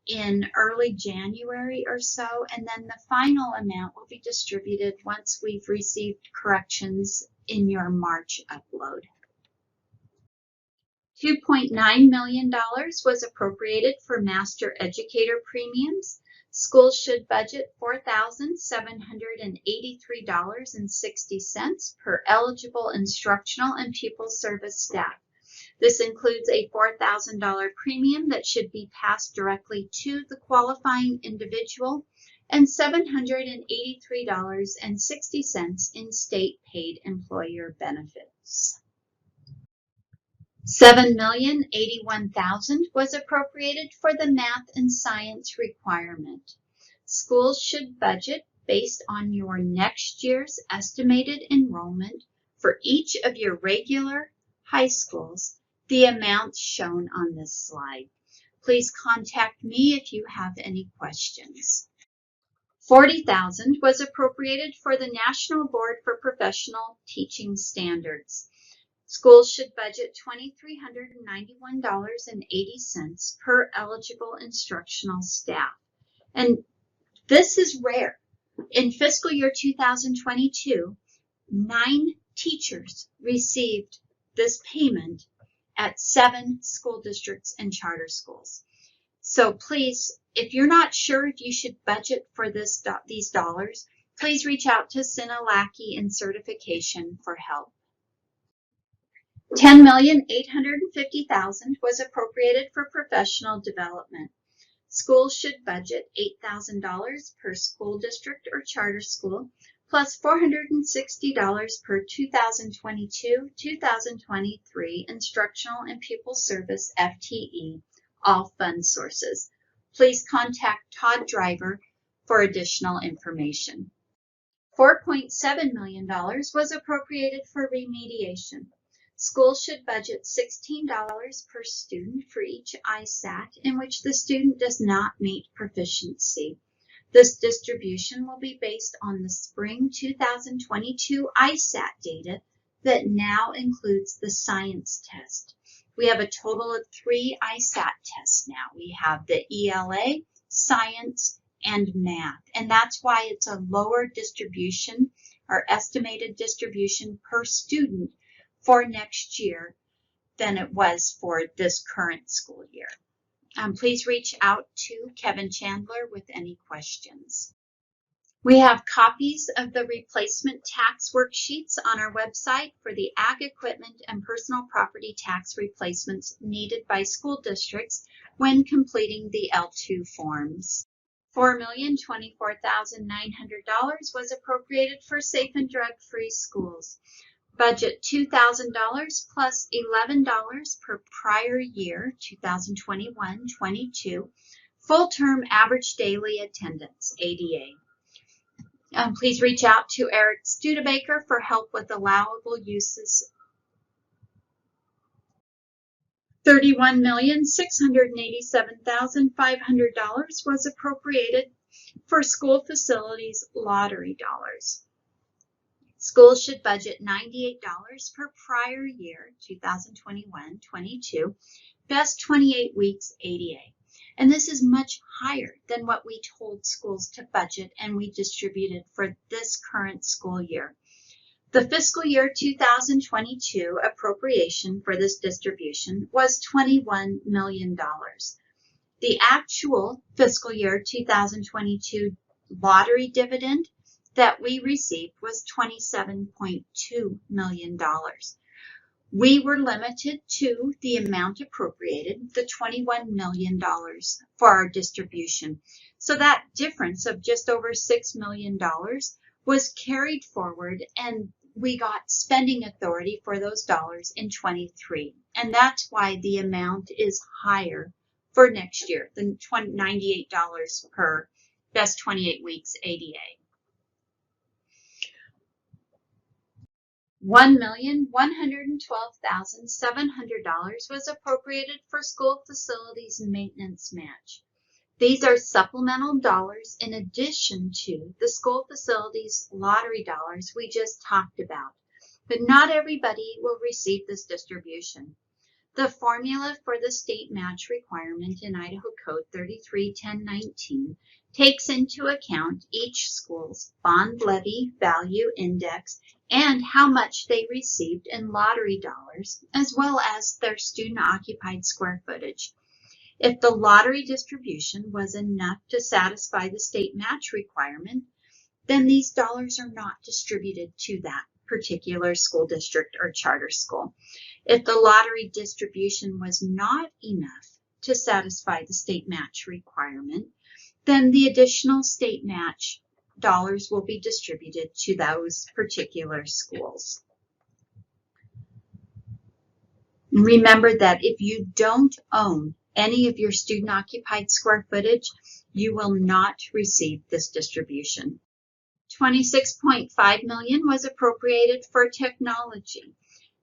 in early January or so, and then the final amount will be distributed once we've received corrections in your March upload. $2.9 million was appropriated for master educator premiums. Schools should budget $4,783.60 per eligible instructional and pupil service staff. This includes a $4,000 premium that should be passed directly to the qualifying individual and $783.60 in state paid employer benefits. $7,081,000 was appropriated for the math and science requirement. Schools should budget based on your next year's estimated enrollment for each of your regular high schools, the amounts shown on this slide. Please contact me if you have any questions. $40,000 was appropriated for the National Board for Professional Teaching Standards. Schools should budget $2,391.80 per eligible instructional staff. And this is rare. In fiscal year 2022, 9 teachers received this payment at 7 school districts and charter schools. So please, if you're not sure if you should budget for these dollars, please reach out to Sinalaki in certification for help. $10,850,000 was appropriated for professional development. Schools should budget $8,000 per school district or charter school, plus $460 per 2022-2023 instructional and pupil service FTE, all fund sources. Please contact Todd Driver for additional information. $4.7 million was appropriated for remediation. Schools should budget $16 per student for each ISAT in which the student does not meet proficiency. This distribution will be based on the spring 2022 ISAT data that now includes the science test. We have a total of 3 ISAT tests now. We have the ELA, science, and math, and that's why it's a lower distribution, or estimated distribution per student for next year than it was for this current school year. Please reach out to Kevin Chandler with any questions. We have copies of the replacement tax worksheets on our website for the ag equipment and personal property tax replacements needed by school districts when completing the L2 forms. $4,024,900 was appropriated for safe and drug-free schools. Budget $2,000 plus $11 per prior year, 2021-22, full-term average daily attendance, ADA. Please reach out to Eric Studebaker for help with allowable uses. $31,687,500 was appropriated for school facilities lottery dollars. Schools should budget $98 per prior year, 2021-22, best 28 weeks ADA. And this is much higher than what we told schools to budget and we distributed for this current school year. The fiscal year 2022 appropriation for this distribution was $21 million. The actual fiscal year 2022 lottery dividend that we received was $27.2 million. We were limited to the amount appropriated, the $21 million for our distribution. So that difference of just over $6 million was carried forward, and we got spending authority for those dollars in 23, and that's why the amount is higher for next year than $98 per best 28 weeks ADA. $1,112,700 was appropriated for school facilities maintenance match. These are supplemental dollars in addition to the school facilities lottery dollars we just talked about. But not everybody will receive this distribution. The formula for the state match requirement in Idaho Code 33-1019 takes into account each school's bond levy value index and how much they received in lottery dollars, as well as their student-occupied square footage. If the lottery distribution was enough to satisfy the state match requirement, then these dollars are not distributed to that particular school district or charter school. If the lottery distribution was not enough to satisfy the state match requirement, then the additional state match dollars will be distributed to those particular schools. Remember that if you don't own any of your student-occupied square footage, you will not receive this distribution. $26.5 million was appropriated for technology.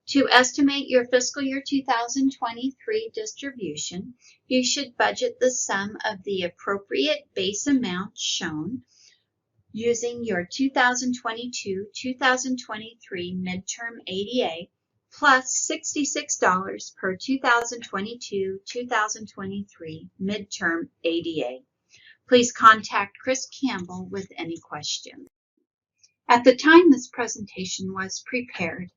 To estimate your fiscal year 2023 distribution, you should budget the sum of the appropriate base amount shown using your 2022-2023 midterm ADA plus $66 per 2022-2023 midterm ADA. Please contact Chris Campbell with any questions. At the time this presentation was prepared,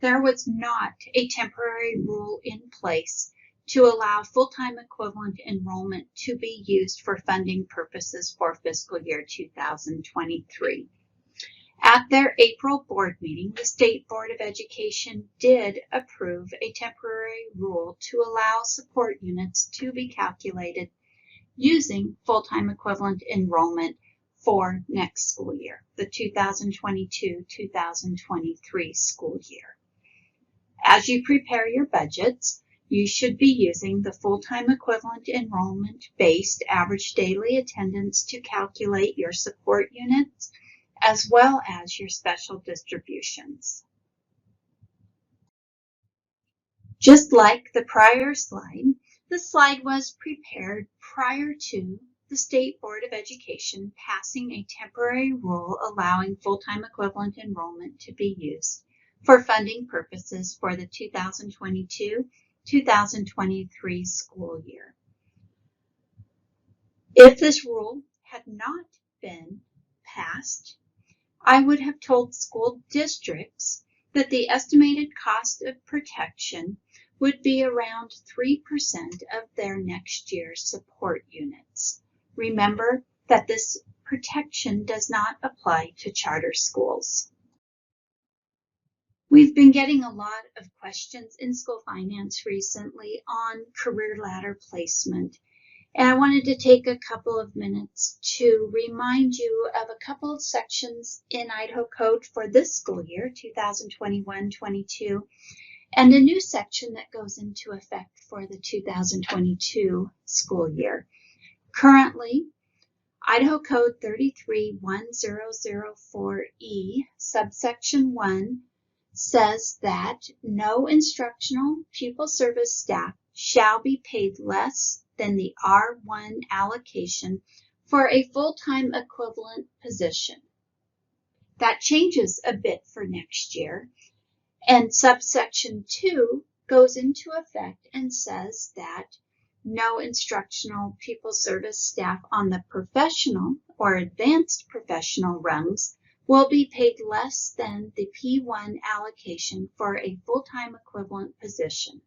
there was not a temporary rule in place to allow full-time equivalent enrollment to be used for funding purposes for fiscal year 2023. At their April board meeting, the State Board of Education did approve a temporary rule to allow support units to be calculated using full-time equivalent enrollment for next school year, the 2022-2023 school year. As you prepare your budgets, you should be using the full-time equivalent enrollment-based average daily attendance to calculate your support units, as well as your special distributions. Just like the prior slide, the slide was prepared prior to the State Board of Education passing a temporary rule allowing full-time equivalent enrollment to be used for funding purposes for the 2022-2023 school year. If this rule had not been passed, I would have told school districts that the estimated cost of protection would be around 3% of their next year's support units. Remember that this protection does not apply to charter schools. We've been getting a lot of questions in school finance recently on career ladder placement, and I wanted to take a couple of minutes to remind you of a couple of sections in Idaho Code for this school year, 2021-22, and a new section that goes into effect for the 2022 school year. Currently, Idaho Code 33-1004E, subsection 1, says that no instructional pupil service staff shall be paid less than the R1 allocation for a full-time equivalent position. That changes a bit for next year, and subsection 2 goes into effect and says that no instructional pupil service staff on the professional or advanced professional rungs will be paid less than the P1 allocation for a full-time equivalent position.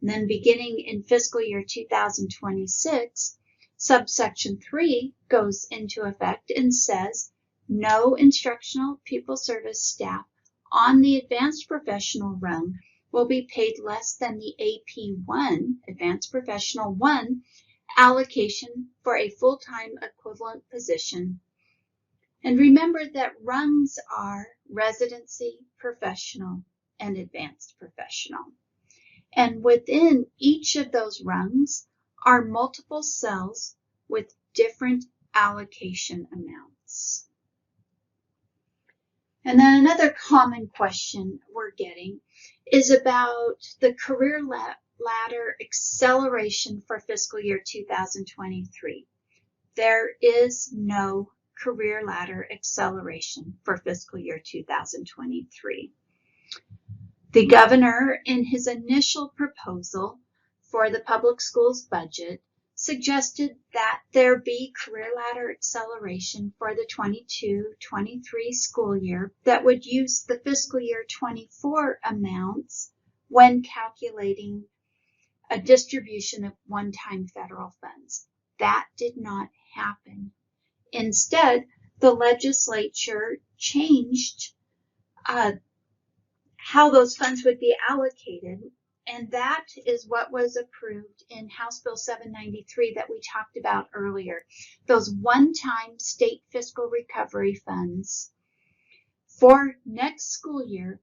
And then beginning in fiscal year 2026, subsection 3 goes into effect and says no instructional pupil service staff on the advanced professional rung will be paid less than the AP1, Advanced Professional 1, allocation for a full-time equivalent position. And remember that rungs are residency, professional, and advanced professional. And within each of those rungs are multiple cells with different allocation amounts. And then another common question we're getting is about the career ladder acceleration for fiscal year 2023. There is no career ladder acceleration for fiscal year 2023. The governor, in his initial proposal for the public schools budget, suggested that there be career ladder acceleration for the 22-23 school year that would use the fiscal year 24 amounts when calculating a distribution of one-time federal funds. That did not happen. Instead, the legislature changed how those funds would be allocated, and that is what was approved in House Bill 793 that we talked about earlier. Those one-time state fiscal recovery funds for next school year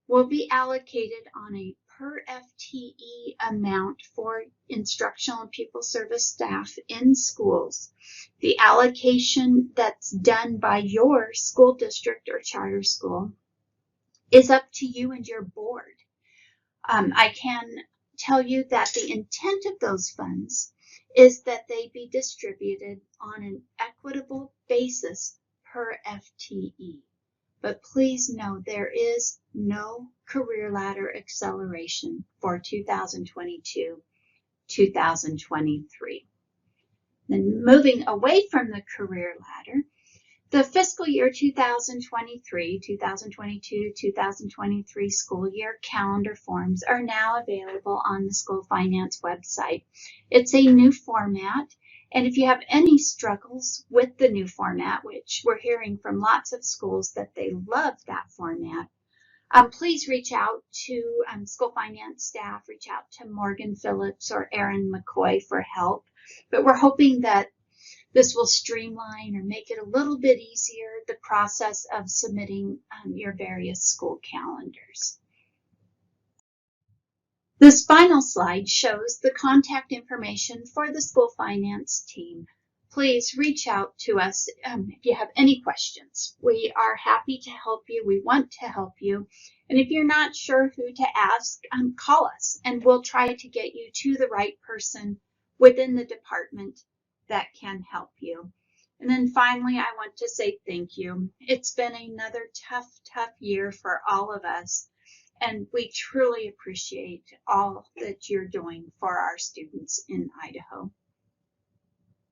will be allocated on a per FTE amount for instructional and pupil service staff in schools. The allocation that's done by your school district or charter school is up to you and your board. I can tell you that the intent of those funds is that they be distributed on an equitable basis per FTE. But please know there is no career ladder acceleration for 2022-2023. Then moving away from the career ladder, the fiscal year 2023-2023 school year calendar forms are now available on the School Finance website. It's a new format, and if you have any struggles with the new format, which we're hearing from lots of schools that they love that format, please reach out to School Finance staff, reach out to Morgan Phillips or Erin McCoy for help. But we're hoping that this will streamline or make it a little bit easier, the process of submitting your various school calendars. This final slide shows the contact information for the School Finance team. Please reach out to us if you have any questions. We are happy to help you. We want to help you. And if you're not sure who to ask, call us and we'll try to get you to the right person within the department that can help you. And then finally, I want to say thank you. It's been another tough year for all of us, and we truly appreciate all that you're doing for our students in Idaho.